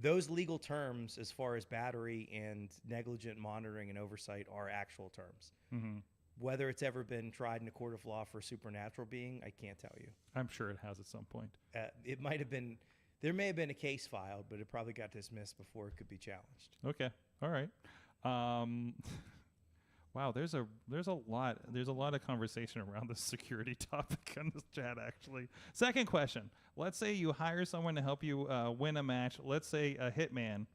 those legal terms as far as battery and negligent monitoring and oversight are actual terms. Mm-hmm. Whether it's ever been tried in a court of law for a supernatural being, I can't tell you. I'm sure it has at some point. It might have been, there may have been a case filed, but it probably got dismissed before it could be challenged. Okay. All right. Wow, there's a lot of conversation around this security topic on this chat, actually. Second question. Let's say you hire someone to help you win a match. Let's say a hitman.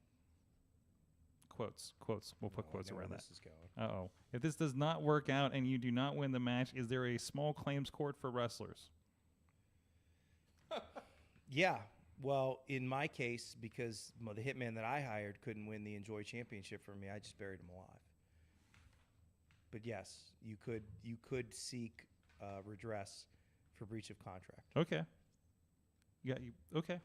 Quotes. We'll put quotes around that. This is going. Uh-oh. If this does not work out and you do not win the match, is there a small claims court for wrestlers? Yeah. Well, in my case, because the hitman that I hired couldn't win the Enjoy Championship for me, I just buried him alive. But yes, you could seek redress for breach of contract. Okay. Okay.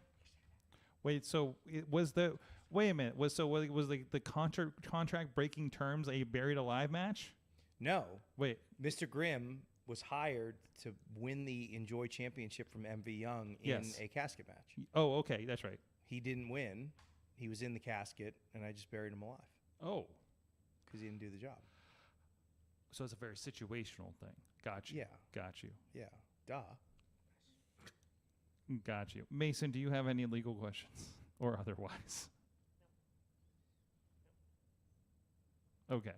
Wait, so wait a minute. Was the contract breaking terms a buried alive match? No. Wait. Mr. Grimm was hired to win the Enjoy Championship from MV Young in a casket match. Oh, okay, that's right. He didn't win. He was in the casket, and I just buried him alive. Oh. Because he didn't do the job. So it's a very situational thing. Got you. Yeah. Got you. Yeah. Duh. Got you. Mason, do you have any legal questions or otherwise? Okay.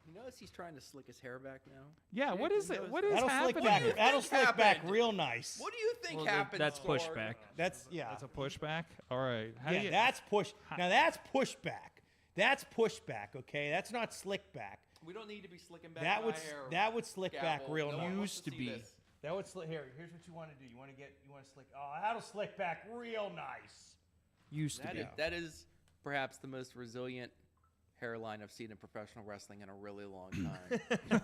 You notice he's trying to slick his hair back now? Yeah, what is it? What is That'll happening? slick back. That'll slick back happened? real nice. What do you think happened? That's Sorg? pushback. That's That's a pushback? All right. How do Yeah, you, that's push. Now that's pushback. That's pushback. Okay, that's not slick back. We don't need to be slicking back That my would hair. that would slick back Gavel. real No nice. one wants Used to see be. this. That would slick. Here's what you want to do. You want to slick. Oh, that'll slick back real nice. Used to be. That is perhaps the most resilient hairline I've seen in professional wrestling in a really long time,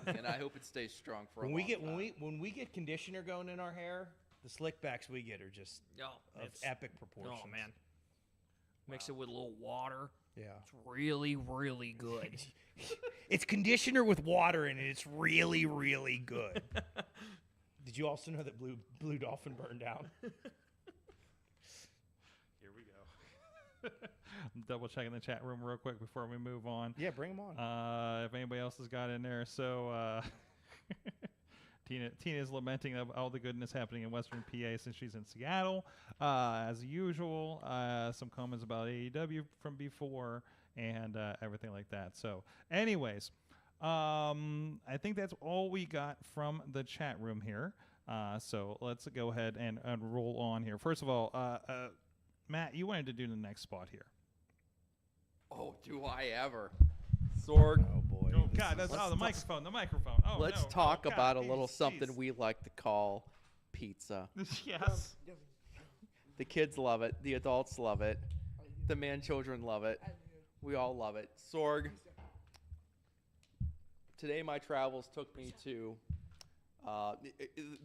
and I hope it stays strong for a long time. When we get conditioner going in our hair, the slick backs we get are just of epic proportions. Oh man. Mix it with a little water. Yeah. It's really, really good. It's conditioner with water in it. It's really, really good. Did you also know that Blue Dolphin burned down? Here we go. I'm double checking the chat room real quick before we move on. Yeah, bring them on. If anybody else has got in there. So Tina is lamenting of all the goodness happening in Western PA since she's in Seattle. As usual, some comments about AEW from before and everything like that. So anyways, I think that's all we got from the chat room here. So let's go ahead and roll on here. First of all, Matt, you wanted to do the next spot here. Oh, do I ever? Sorg. Oh boy. Oh God, that's the microphone. Oh, Let's no. talk Oh, God, about a geez, little something geez. we like to call pizza. Yes. The kids love it. The adults love it. The man-children love it. We all love it. Sorg. Today my travels took me to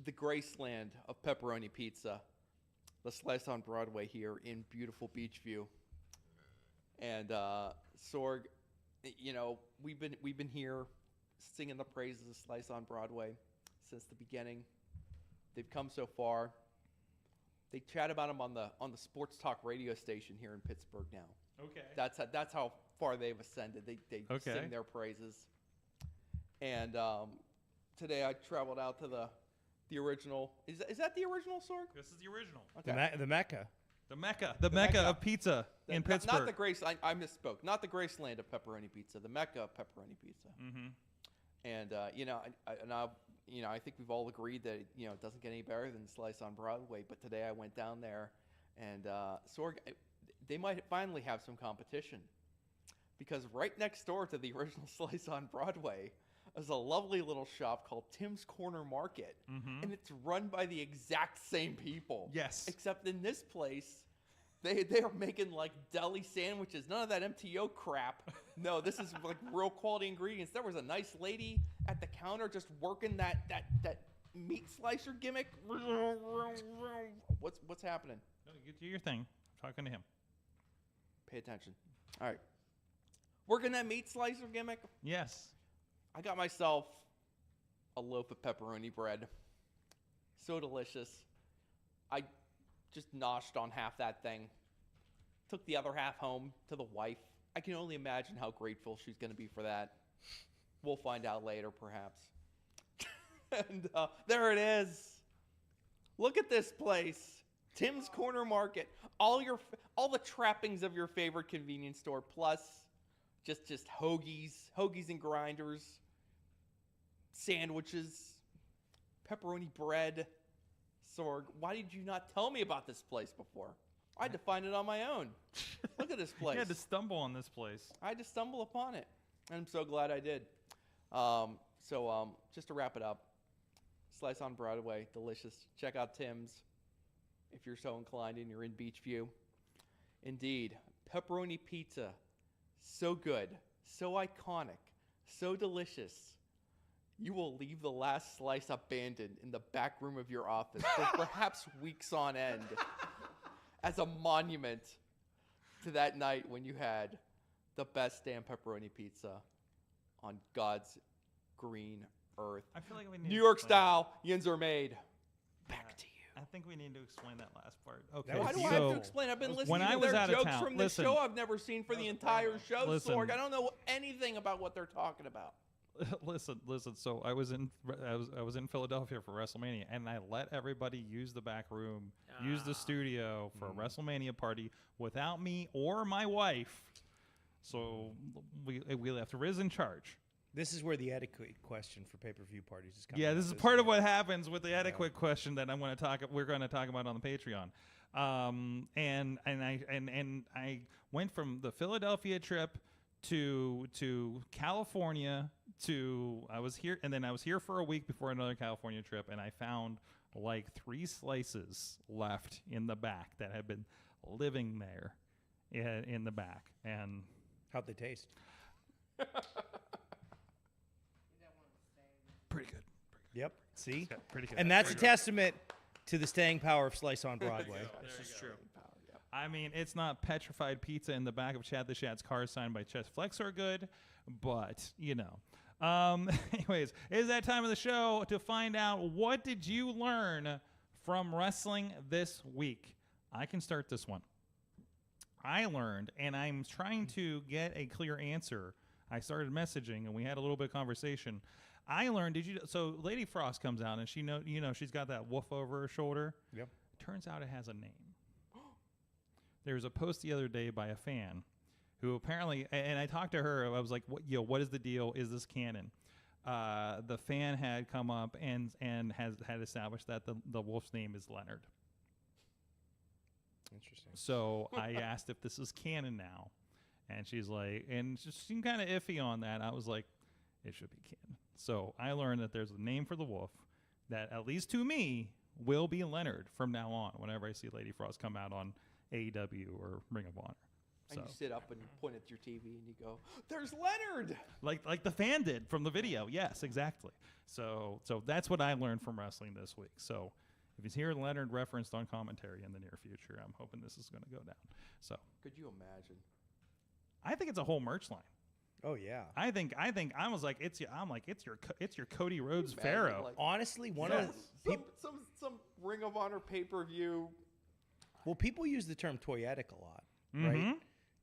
the Graceland of pepperoni pizza. The Slice on Broadway here in beautiful Beachview. And Sorg, you know, we've been here singing the praises of Slice on Broadway since the beginning. They've come so far. They chat about them on the sports talk radio station here in Pittsburgh now. Okay. That's how far they've ascended. They Okay. sing their praises. And today I traveled out to the original. Is that the original, Sorg? This is the original. Okay. The Mecca. The Mecca of pizza in Pittsburgh. Not the Graceland. I misspoke. Not the Graceland of pepperoni pizza. The Mecca of pepperoni pizza. Mm-hmm. And I think we've all agreed that it doesn't get any better than Slice on Broadway. But today I went down there, and Sorg, they might finally have some competition, because right next door to the original Slice on Broadway is a lovely little shop called Tim's Corner Market, and it's run by the exact same people. Yes. Except in this place, they are making like deli sandwiches. None of that MTO crap. No, this is like real quality ingredients. There was a nice lady at the counter just working that meat slicer gimmick. What's happening? No, you do your thing. I'm talking to him. Pay attention. All right. Working that meat slicer gimmick. Yes. I got myself a loaf of pepperoni bread. So delicious. I just noshed on half that thing. Took the other half home to the wife. I can only imagine how grateful she's going to be for that. We'll find out later, perhaps. And there it is. Look at this place. Tim's Corner Market. All the trappings of your favorite convenience store, plus just hoagies and grinders, sandwiches, pepperoni bread. Sorg, why did you not tell me about this place before? I had to find it on my own. Look at this place. You had to stumble on this place. I had to stumble upon it, and I'm so glad I did. Just to wrap it up, Slice on Broadway, delicious. Check out Tim's if you're so inclined and you're in Beachview. Indeed, pepperoni pizza, so good, so iconic, so delicious. You will leave the last slice abandoned in the back room of your office for perhaps weeks on end as a monument to that night when you had the best damn pepperoni pizza on God's green earth. I feel like we need New to York explain- style, yins are made. Back to you. I think we need to explain that last part. Okay. Why do I have to explain? I've been listening when I to was their out of jokes town- from listen. this show I've never seen for the entire show, Listen. Sorg. I don't know anything about what they're talking about. listen. So I was in Philadelphia for WrestleMania, and I let everybody use the back room, use the studio for a WrestleMania party without me or my wife. So we left. Riz in charge. This is where the etiquette question for pay-per-view parties is coming. Yeah, this up, is part of isn't it? what happens with the etiquette question that we're going to talk about on the Patreon. And I went from the Philadelphia trip to California I was here for a week before another California trip, and I found like 3 slices left in the back that had been living there in the back. And how'd they taste? Pretty good. Yep. See? Pretty good. And that's a Pretty good. testament to the staying power of Slice on Broadway. This is true. I mean, it's not petrified pizza in the back of Chad the Shad's car signed by Chess Flexor good, but, anyways, it is that time of the show to find out what did you learn from wrestling this week. I can start this one. I learned, and I'm trying to get a clear answer. I started messaging, and we had a little bit of conversation. I learned, so Lady Frost comes out, and she's got that wolf over her shoulder. Yep. Turns out it has a name. There was a post the other day by a fan who apparently, and I talked to her, I was like, what is the deal? Is this canon? The fan had come up and had established that the wolf's name is Leonard. Interesting. So I asked if this is canon now, and she's like, and she seemed kind of iffy on that. I was like, it should be canon. So I learned that there's a name for the wolf that, at least to me, will be Leonard from now on whenever I see Lady Frost come out on AEW or Ring of Honor. And So, you sit up and point at your TV and you go, "There's Leonard!" like the fan did from the video. Yes, exactly. So that's what I learned from wrestling this week. So if you hear Leonard referenced on commentary in the near future, I'm hoping this is going to go down. So Could you imagine? I think it's a whole merch line. Oh yeah. I was like, it's your Cody Rhodes Imagine, Pharaoh. like, Honestly, one of some Ring of Honor pay-per-view. well, people use the term toyetic a lot, Mm-hmm. right?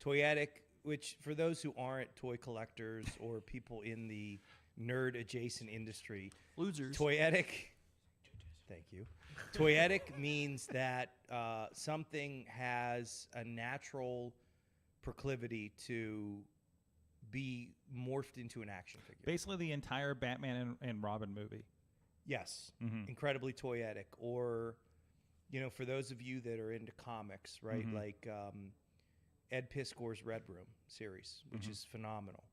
Toyetic, which for those who aren't toy collectors or people in the nerd adjacent industry, Losers. toyetic. Thank you. Toyetic means that something has a natural proclivity to be morphed into an action figure. Basically, the entire Batman and Robin movie. Yes, Mhm. incredibly toyetic. Or, for those of you that are into comics, right? Mhm. Like Ed Piskor's Red Room series, which Mhm. is phenomenal.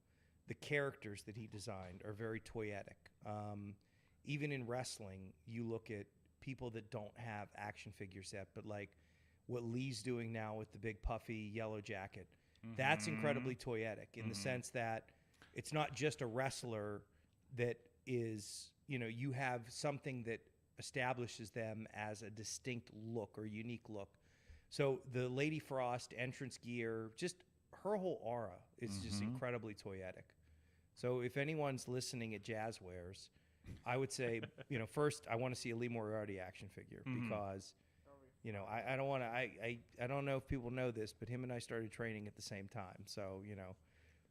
The characters that he designed are very toyetic. Even in wrestling, you look at people that don't have action figures yet, but like what Lee's doing now with the big puffy yellow jacket, that's incredibly toyetic in the sense that it's not just a wrestler that is, you have something that establishes them as a distinct look or unique look. So the Lady Frost entrance gear, just her whole aura is just incredibly toyetic. So if anyone's listening at Jazzwares, I would say, first I want to see a Lee Moriarty action figure because, I don't want to. I don't know if people know this, but him and I started training at the same time. So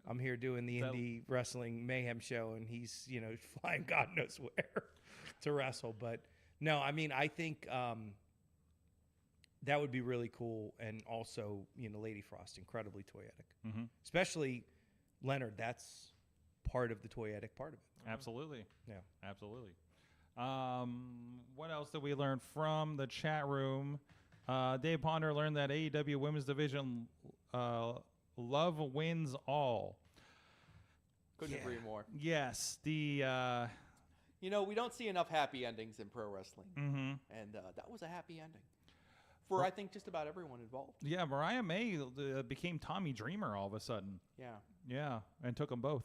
I'm here doing the Indie Wrestling Mayhem Show, and he's flying God knows where to wrestle. But no, I mean I think that would be really cool, and also Lady Frost, incredibly toyetic, especially Leonard. That's part of the toyetic part of it. Absolutely. Yeah. Absolutely. What else did we learn from the chat room? Dave Ponder learned that AEW Women's Division love wins all. Couldn't agree more. Yes. The We don't see enough happy endings in pro wrestling, mhm. and that was a happy ending for I think just about everyone involved. Yeah, Mariah May became Tommy Dreamer all of a sudden. Yeah. Yeah, and took them both.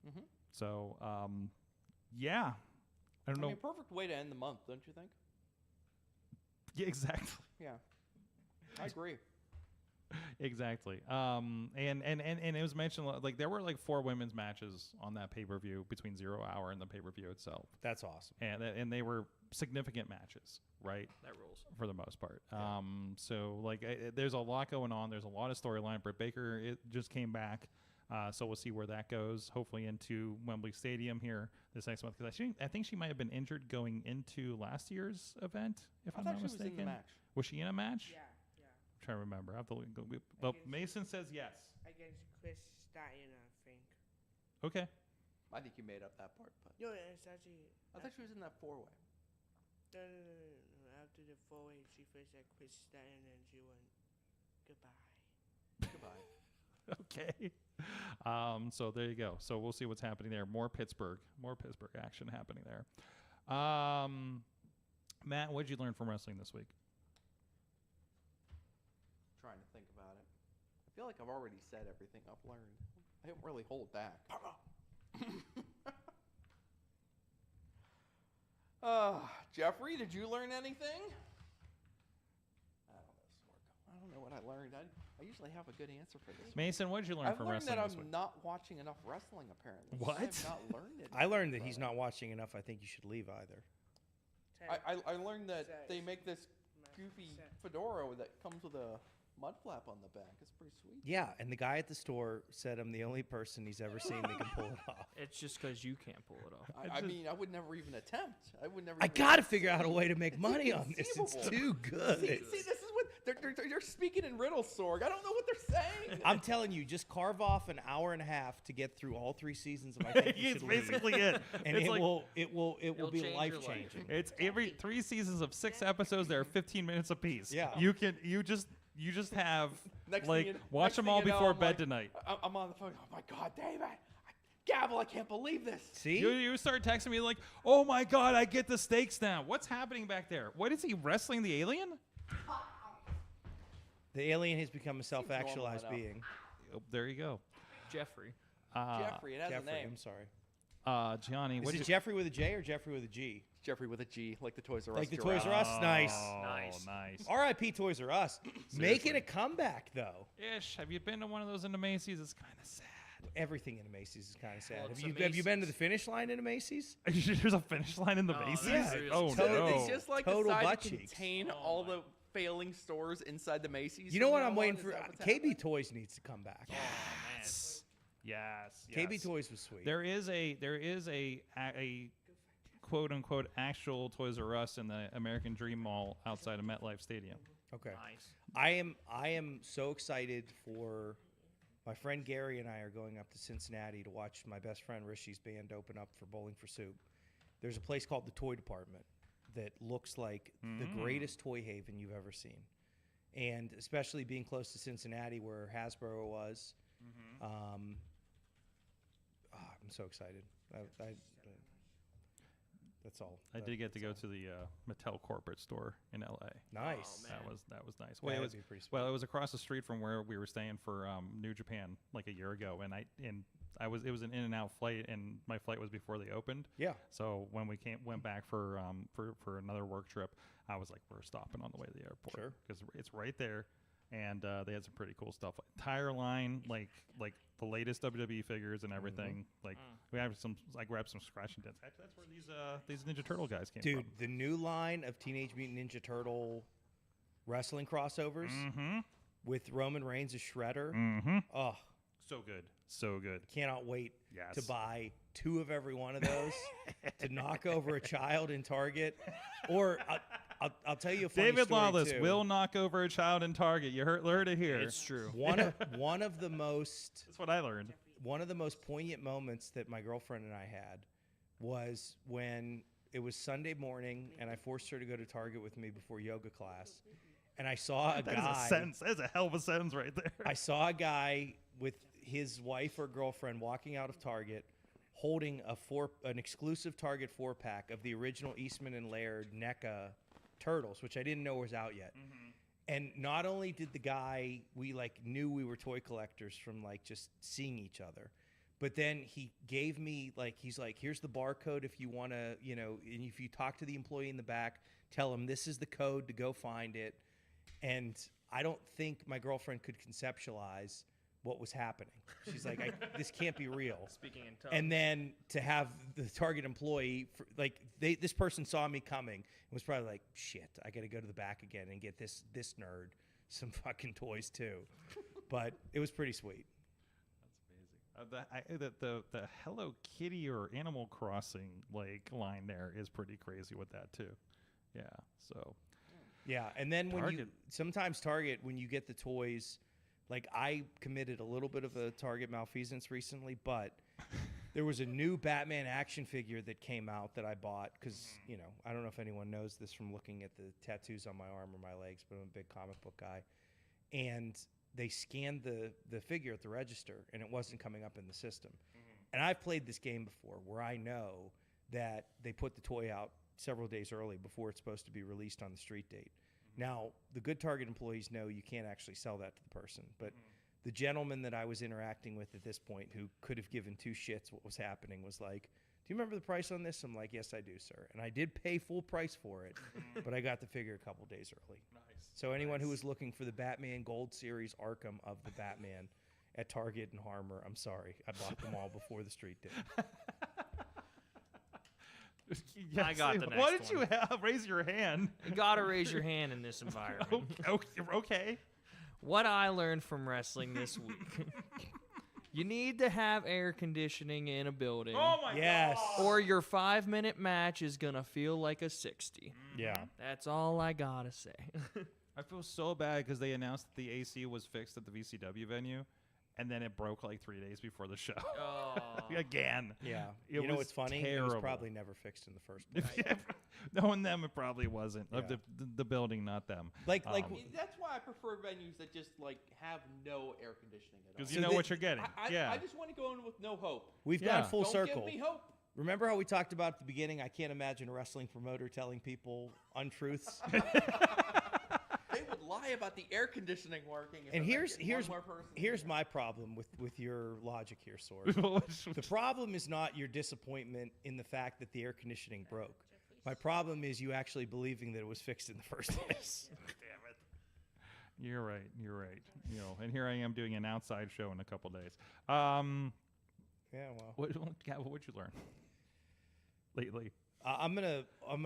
Mhm. So, yeah. I don't know. mean, perfect way to end the month, don't you think? Yeah, exactly. Yeah. I agree. Exactly. And it was mentioned like there were like 4 women's matches on that pay-per-view between 0 Hour and the pay-per-view itself. That's awesome. And they were significant matches, right? That rules. For the most part. Yeah. So like there's a lot going on. There's a lot of storyline. Britt Baker just came back. So we'll see where that goes. Hopefully into Wembley Stadium here this next month, because I think she might have been injured going into last year's event, if I'm not mistaken. She was in the match. Was she in a match? Yeah. I'm trying to remember. I have to well, Mason says yes. Against Chris Stein, I think. Okay. I think you made up that part, but No, it's actually. I thought she was in that 4-way. No. After the 4-way, she faced Chris Stein and she went, goodbye. Goodbye. Okay. So there you go. So we'll see what's happening there. More Pittsburgh action happening there. Matt, what did you learn from wrestling this week? Trying to think about it. I feel like I've already said everything I've learned. I don't really hold back. Jeffrey, did you learn anything? I don't know, Sorg. I don't know what I learned. I usually have a good answer for this. Mason, what did you learn I've from learned wrestling that this I'm week? not watching enough wrestling, apparently. What? I have not learned it. I learned that he's not watching enough. I think you should leave either. I learned that they make this goofy fedora that comes with a mud flap on the back. It's pretty sweet. Yeah, and the guy at the store said I'm the only person he's ever seen that can pull it off. It's just because you can't pull it off. I mean, I would never even attempt. I would never. I even got to figure out a way to make money on this. It's inconceivable. too good. See, this is what they're speaking in riddles, Sorg. I don't know what they're saying. I'm telling you, just carve off an hour and a half to get through all 3 seasons of I Think You It's Should Leave. basically it. And It's it like- will It'll be change your life life. changing. It's every 3 seasons of 6 episodes. They're 15 minutes apiece. Yeah. You just have Next like thing you- watch next them thing all you know, before I'm bed like- tonight. I'm on the phone. Oh my God, David, Gavel, I can't believe this. See? You start texting me like, "Oh my God, I get the stakes now. What's happening back there? What is he wrestling the alien?" The alien has become a self-actualized normal enough. being. Oh, there you go. Jeffrey. Jeffrey, it has Jeffrey, a name. I'm sorry. Gianni, Is what it Jeffrey with a J or Jeffrey with a G? Jeffrey with a G, like the Toys R Us. Like the giraffe. Toys R Us? Nice. Nice. Nice. R.I.P. Toys R Us. Making a comeback, though. Ish. Have you been to one of those in the Macy's? It's kind of sad. everything in a Macy's is kind of sad. Well, Have it's you a have you been to Macy's. the finish line in a Macy's? There's a finish line in the Oh, Macy's? that's really Oh, sad. no. They just like Total decided butt to cheeks. contain all the failing stores inside the Macy's. You know from what now I'm waiting on? for? Is that what's KB happening? Toys needs to come back. Yes. KB Toys was sweet. There is a quote unquote actual Toys R Us in the American Dream Mall outside of MetLife Stadium. Okay. Nice. I am so excited for my friend Gary and I are going up to Cincinnati to watch my best friend Rishi's band open up for Bowling for Soup. There's a place called the Toy Department that looks like the greatest toy haven you've ever seen. And especially being close to Cincinnati where Hasbro was. I'm so excited. That's all. I did get to go to the Mattel corporate store in LA. Nice. That was nice. That'd Well, be pretty it was across the street from where we were staying for New Japan like a year ago, and it was an in and out flight, and my flight was before they opened. Yeah. So when we went back for another work trip, I was like, we're stopping on the way to the airport. Sure. Because it's right there, and they had some pretty cool stuff. Entire line, like the latest WWE figures and everything. Like we have some. I grabbed some scratching dents. Actually, that's where these Ninja Turtle guys came Dude, from. the new line of Teenage Mutant Ninja Turtle wrestling crossovers with Roman Reigns as Shredder. Oh, So good. So good. cannot wait Yes. to buy 2 of every one of those to knock over a child in Target. Or I'll tell you a funny David story Lawless too. will knock over a child in Target. You heard it here. It's true. One of the most That's what I learned. one of the most poignant moments that my girlfriend and I had was when it was Sunday morning and I forced her to go to Target with me before yoga class. And I saw a That guy. is a sentence. That is a hell of a sentence right there. I saw a guy with his wife or girlfriend walking out of Target holding an exclusive Target 4-pack of the original Eastman and Laird NECA Turtles, which I didn't know was out yet. And not only did the guy, we knew we were toy collectors from just seeing each other, but then he gave me he's like, here's the barcode if you want to, and if you talk to the employee in the back, tell him this is the code to go find it. And I don't think my girlfriend could conceptualize what was happening. She's like, this can't be real. Speaking in tongues. And then to have the Target employee, this person saw me coming and was probably like, shit, I got to go to the back again and get this nerd some fucking toys too. But it was pretty sweet. That's amazing. The Hello Kitty or Animal Crossing line there is pretty crazy with that too. Yeah. So. Yeah, and then Target. sometimes Target, when you get the toys, I committed a little bit of a Target malfeasance recently, but there was a new Batman action figure that came out that I bought because, I don't know if anyone knows this from looking at the tattoos on my arm or my legs, but I'm a big comic book guy. And they scanned the figure at the register, and it wasn't coming up in the system. And I've played this game before where I know that they put the toy out several days early before it's supposed to be released on the street date. Now, the good Target employees know you can't actually sell that to the person, but the gentleman that I was interacting with at this point who could have given 2 shits what was happening was like, do you remember the price on this? I'm like, yes, I do, sir. And I did pay full price for it, but I got the figure a couple days early. Nice. So anyone who was looking for the Batman Gold Series Arkham of the Batman at Target and Harmer, I'm sorry. I bought them all before the street date. Yes, I got the next Why did one. you raise your hand? You gotta raise your hand in this environment. Okay. What I learned from wrestling this week. You need to have air conditioning in a building. Oh my Yes. Or your 5-minute match is gonna feel like a 60. Yeah. That's all I gotta say. I feel so bad because they announced that the AC was fixed at the VCW venue, and then it broke 3 days before the show. Oh. Again. Yeah. It You know was what's funny? terrible. It was probably never fixed in the first place. Knowing them, it probably wasn't. Yeah. The building, not them. Like That's why I prefer venues that just have no air conditioning at all. Because you know what you're getting. I just want to go in with no hope. we've Yeah. gone full Don't circle. give me hope. Remember how we talked about at the beginning? I can't imagine a wrestling promoter telling people untruths. They would lie about the air conditioning working. If And it here's makes one more person here's my problem with your logic here, Sorg. The problem is not your disappointment in the fact that the air conditioning broke. My problem is you actually believing that it was fixed in the first place. You're right. You're right. You know, and here I am doing an outside show in a couple days. Yeah, well, What'd you learn lately? I'm gonna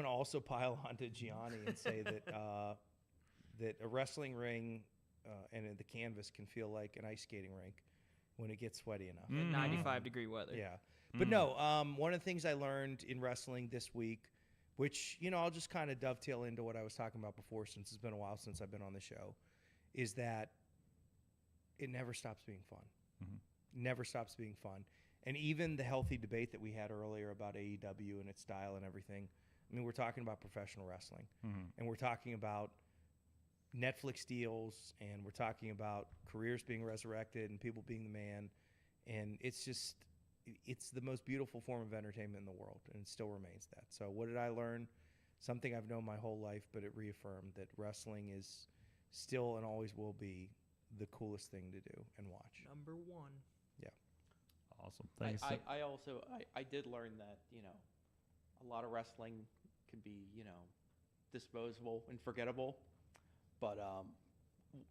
also pile onto Gianni and say that that a wrestling ring and the canvas can feel like an ice skating rink when it gets sweaty enough. In 95-degree weather. Yeah, but no. One of the things I learned in wrestling this week, which I'll just kind of dovetail into what I was talking about before, since it's been a while since I've been on the show, is that it never stops being fun. Never stops being fun. And even the healthy debate that we had earlier about AEW and its style and everything, I mean, we're talking about professional wrestling. And we're talking about Netflix deals, and we're talking about careers being resurrected and people being the man. And it's the most beautiful form of entertainment in the world, and it still remains that. So what did I learn? Something I've known my whole life, but it reaffirmed that wrestling is still and always will be the coolest thing to do and watch. Number one. Yeah. Awesome. Thanks. I also did learn that a lot of wrestling can be disposable and forgettable, but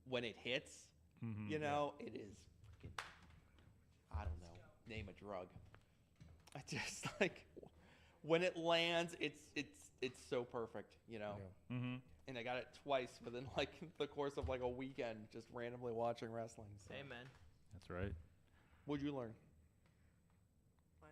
when it hits, it is freaking, I don't know, name a drug. I just when it lands, it's so perfect, And I got it twice within the course of a weekend, just randomly watching wrestling. So. Amen. That's right. What'd you learn? What?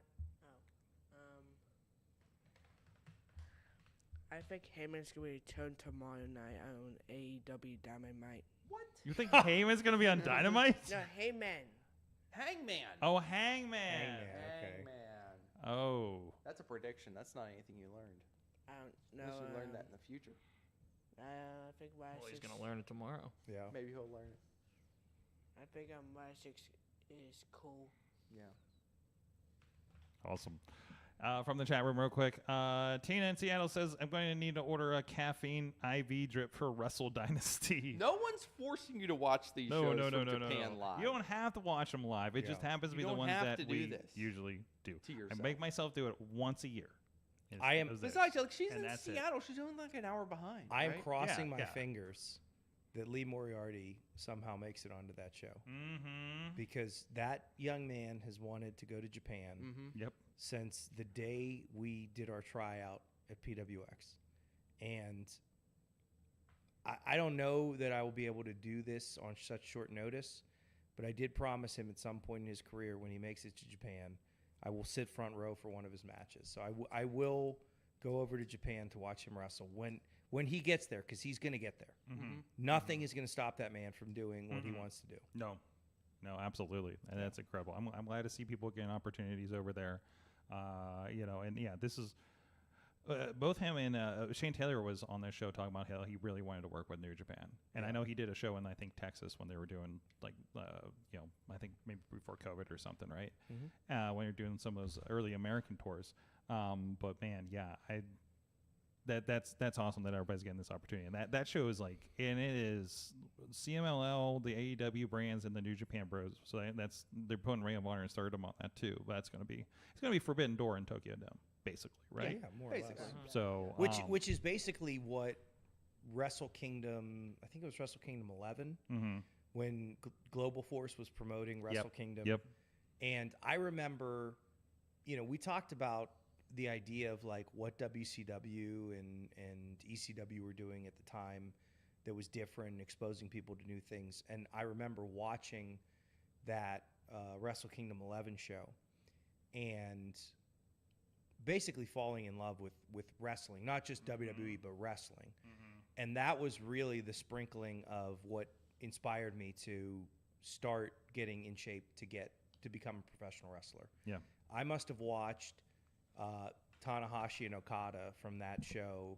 I think Heyman's going to return tomorrow night on AEW Dynamite. What? You think Heyman's gonna be on Dynamite? No, Heyman. Hangman. Oh, Hangman. Okay. Hangman. Oh. That's a prediction. That's not anything you learned. I don't know. Unless you learn that in the future. I think Well, he's going to learn it tomorrow. Yeah. Maybe he'll learn it. I think Wessex is cool. Yeah. Awesome. From the chat room real quick. Tina in Seattle says, I'm going to need to order a caffeine IV drip for Wrestle Dynasty. No one's forcing you to watch these shows from Japan live. You don't have to watch them live. It just happens to be the ones that we usually do. To yourself. I make myself do it once a year. Besides, she's in that's Seattle. She's only an hour behind. I am right? crossing my fingers that Lee Moriarty somehow makes it onto that show. Because that young man has wanted to go to Japan since the day we did our tryout at PWX. And I don't know that I will be able to do this on such short notice, but I did promise him at some point in his career when he makes it to Japan, I will sit front row for one of his matches. So I will go over to Japan to watch him wrestle when he gets there, because he's going to get there. Nothing is going to stop that man from doing what he wants to do. No, absolutely, and that's incredible. I'm glad to see people getting opportunities over there. This is both him and Shane Taylor was on this show talking about how he really wanted to work with New Japan, and I know he did a show in Texas when they were doing I think maybe before COVID or something, right? When you're doing some of those early American tours. But man, that's awesome that everybody's getting this opportunity, and that show is and it is CMLL, the AEW brands, and the New Japan Bros. So they're putting Ring of Honor and Stardom on that too. But it's gonna be Forbidden Door in Tokyo Dome, basically, right? Yeah, more or less. So which is basically what Wrestle Kingdom, I think it was Wrestle Kingdom 11, when Global Force was promoting Wrestle Kingdom. And I remember, we talked about the idea of what WCW and ECW were doing at the time that was different and exposing people to new things. And I remember watching that Wrestle Kingdom 11 show and basically falling in love with wrestling, not just WWE, but wrestling. And that was really the sprinkling of what inspired me to start getting in shape to become a professional wrestler. Yeah. I must have watched Tanahashi and Okada from that show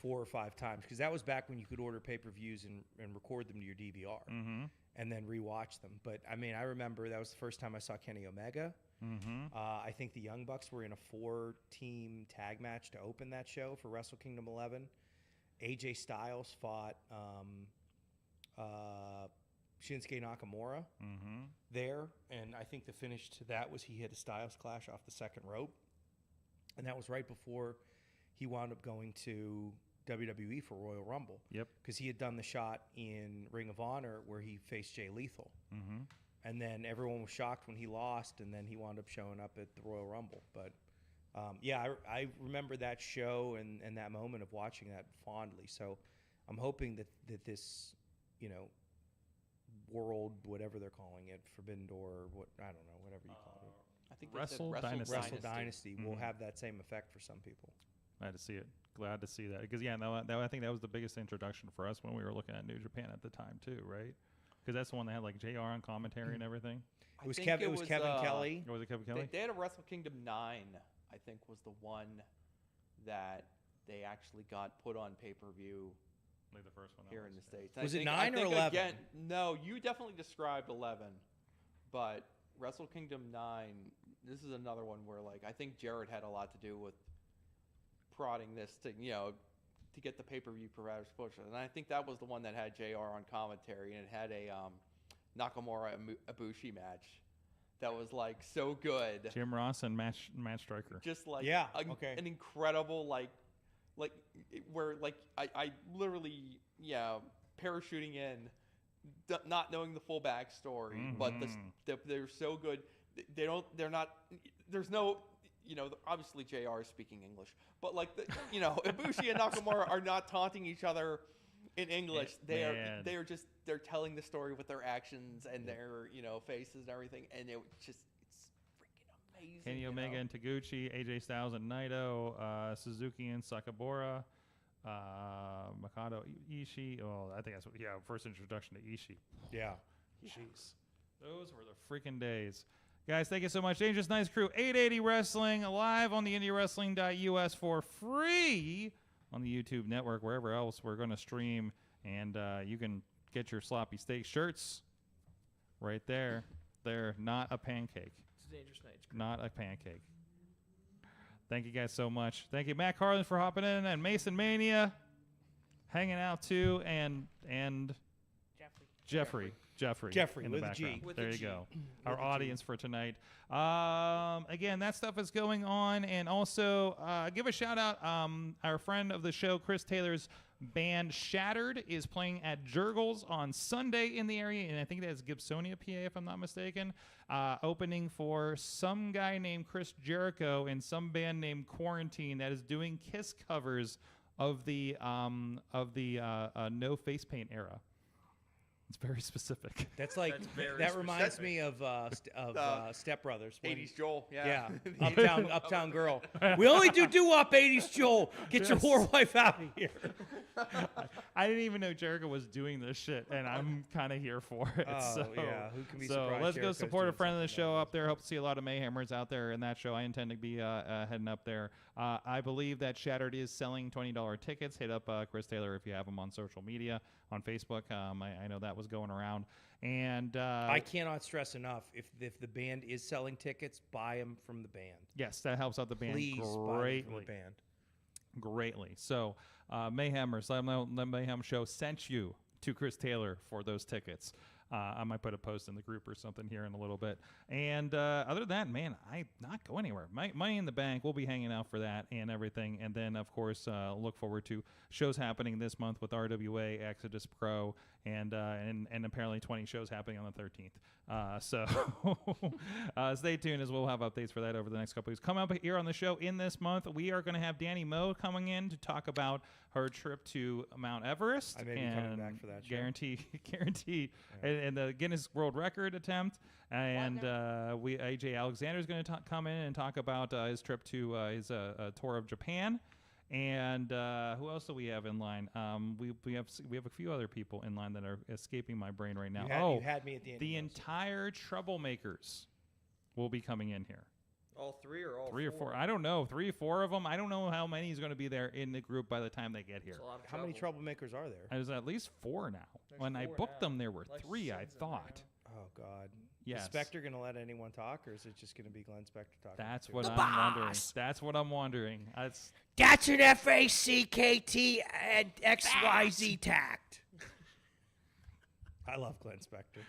4 or 5 times, because that was back when you could order pay-per-views and record them to your DVR and then rewatch them. But I mean, I remember that was the first time I saw Kenny Omega. I think the Young Bucks were in a 4-team tag match to open that show for Wrestle Kingdom 11. AJ Styles fought Shinsuke Nakamura there, and I think the finish to that was he hit a Styles Clash off the second rope, and that was right before he wound up going to WWE for Royal Rumble. Yep. Because he had done the shot in Ring of Honor where he faced Jay Lethal. Mm-hmm. And then everyone was shocked when he lost, and then he wound up showing up at the Royal Rumble. But, I remember that show and that moment of watching that fondly. So I'm hoping that this, world, whatever they're calling it, Forbidden Door, I don't know, whatever you call it. I think they Wrestle said Dynasty. Wrestle Dynasty will Mhm. have that same effect for some people. Glad to see it. Glad to see that. Because, I think that was the biggest introduction for us when we were looking at New Japan at the time, too, right? Because that's the one that had, like, JR on commentary and everything. It was think Kevin. It was Kevin Kelly. Or was it Kevin Kelly? They had a Wrestle Kingdom 9, I think, was the one that they actually got put on pay-per-view Like the first one. here in the States. Was I it think- 9 I or think 11? Again, no, you definitely described 11, but Wrestle Kingdom 9, this is another one where, like, I think Jarrett had a lot to do with prodding this to, to get the pay-per-view providers pushed. And I think that was the one that had JR on commentary, and it had a Nakamura Ibushi match that was, like, so good. Jim Ross and Matt Striker. Just like Yeah, an okay. incredible where I literally parachuting in, not knowing the full backstory, but they're so good. They're not. There's no. Obviously JR is speaking English, but like Ibushi and Nakamura are not taunting each other in English. They're telling the story with their actions and their faces and everything, and it's freaking amazing. Kenny Omega and Taguchi, AJ Styles and Naito, Suzuki and Sakabora, Mikado Ishii. Oh, I think that's first introduction to Ishii. Yeah. Jeez. Those were the freaking days. Guys, thank you so much. Dangerous Nice Crew, 880 Wrestling, live on the IndyWrestling.us for free on the YouTube network, wherever else we're going to stream. And you can get your sloppy steak shirts right there. They're not a pancake. It's a Dangerous Nights Crew. Not a pancake. Thank you guys so much. Thank you, Matt Carlins, for hopping in, and Mason Mania hanging out too, and Jeffrey in the with a background. G. With There a you G. go. Our audience for tonight. Again, that stuff is going on, and also give a shout out. Our friend of the show, Chris Taylor's band Shattered, is playing at Jurgles on Sunday in the area, and I think that's Gibsonia, PA, if I'm not mistaken. Opening for some guy named Chris Jericho and some band named Quarantine that is doing Kiss covers of the no face paint era. It's very specific. That's like That's very that reminds specific. me of Step Brothers. when- 80s Joel, Yeah, Uptown Girl. We only do doo-wop 80s Joel. Get your whore wife out of here. I didn't even know Jericho was doing this shit, and I'm kind of here for it. Oh, so, yeah, who can be so surprised let's go Jericho's support a doing friend of the something show like up there. Hope to see a lot of Mayhemers out there in that show. I intend to be heading up there. I believe that Shattered is selling $20 tickets. Hit up Chris Taylor if you have him on social media, on Facebook. I know that was going around. And I cannot stress enough, if the band is selling tickets, buy them from the band. yes, that helps out the band Please buy them from greatly. the band. Greatly. So, Mayhemers, let them know the Mayhem Show sent you to Chris Taylor for those tickets. I might put a post in the group or something here in a little bit. And other than that, man, I not go anywhere. Money in the Bank, we'll be hanging out for that and everything. And then, of course, look forward to shows happening this month with RWA, Exodus Pro, and apparently 20 shows happening on the 13th. So stay tuned as we'll have updates for that over the next couple weeks. Coming up here on the show in this month, we are going to have Danny Moe coming in to talk about her trip to Mount Everest. I may be coming back for that show. Guarantee. And the Guinness World Record attempt. And AJ Alexander is going to come in and talk about his trip to his tour of Japan. And who else do we have in line? We have a few other people in line that are escaping my brain right now. You had me at the end. The entire Troublemakers will be coming in here. All three or all 3 or 4. I don't know. 3 or 4 of them. I don't know how many is going to be there in the group by the time they get here. It's a lot of How many trouble. troublemakers are there? There's at least 4 now. There's When I 4 booked now. them, there were Like 3, I sons in there thought. Oh, God. Yes. Is Spectre going to let anyone talk, or is it just going to be Glenn Spectre talking? That's to what him? I'm wondering. That's what I'm wondering. That's an FACKT and XYZ tact. I love Glenn Spectre.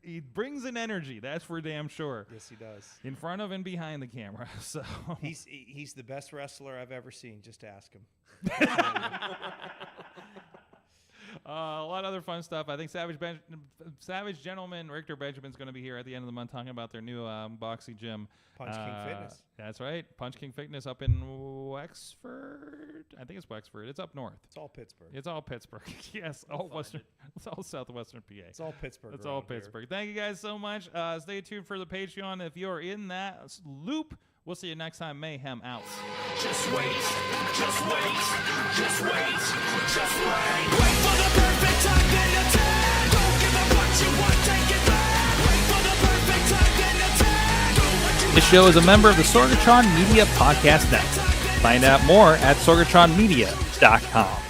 He brings an energy. That's for damn sure. Yes, he does. In front of and behind the camera. So He's the best wrestler I've ever seen. Just ask him. A lot of other fun stuff. I think Savage Gentleman Richter Benjamin's going to be here at the end of the month talking about their new boxing gym. Punch King Fitness. That's right. Punch King Fitness up in Wexford. I think it's Wexford. It's up north. It's all Pittsburgh. It's all Pittsburgh. Yes, all Western. It's all southwestern PA. It's all Pittsburgh. It's all Pittsburgh. Here. Thank you guys so much. Stay tuned for the Patreon if you're in that loop. We'll see you next time. Mayhem out. Just wait, just wait, just wait, just wait. Wait for the perfect time, then attack. Don't give up what you want, take it back. Wait for the perfect time, then attack. Do what you This show is a member of the Sorgatron Media Podcast Network. Find out more at sorgatronmedia.com.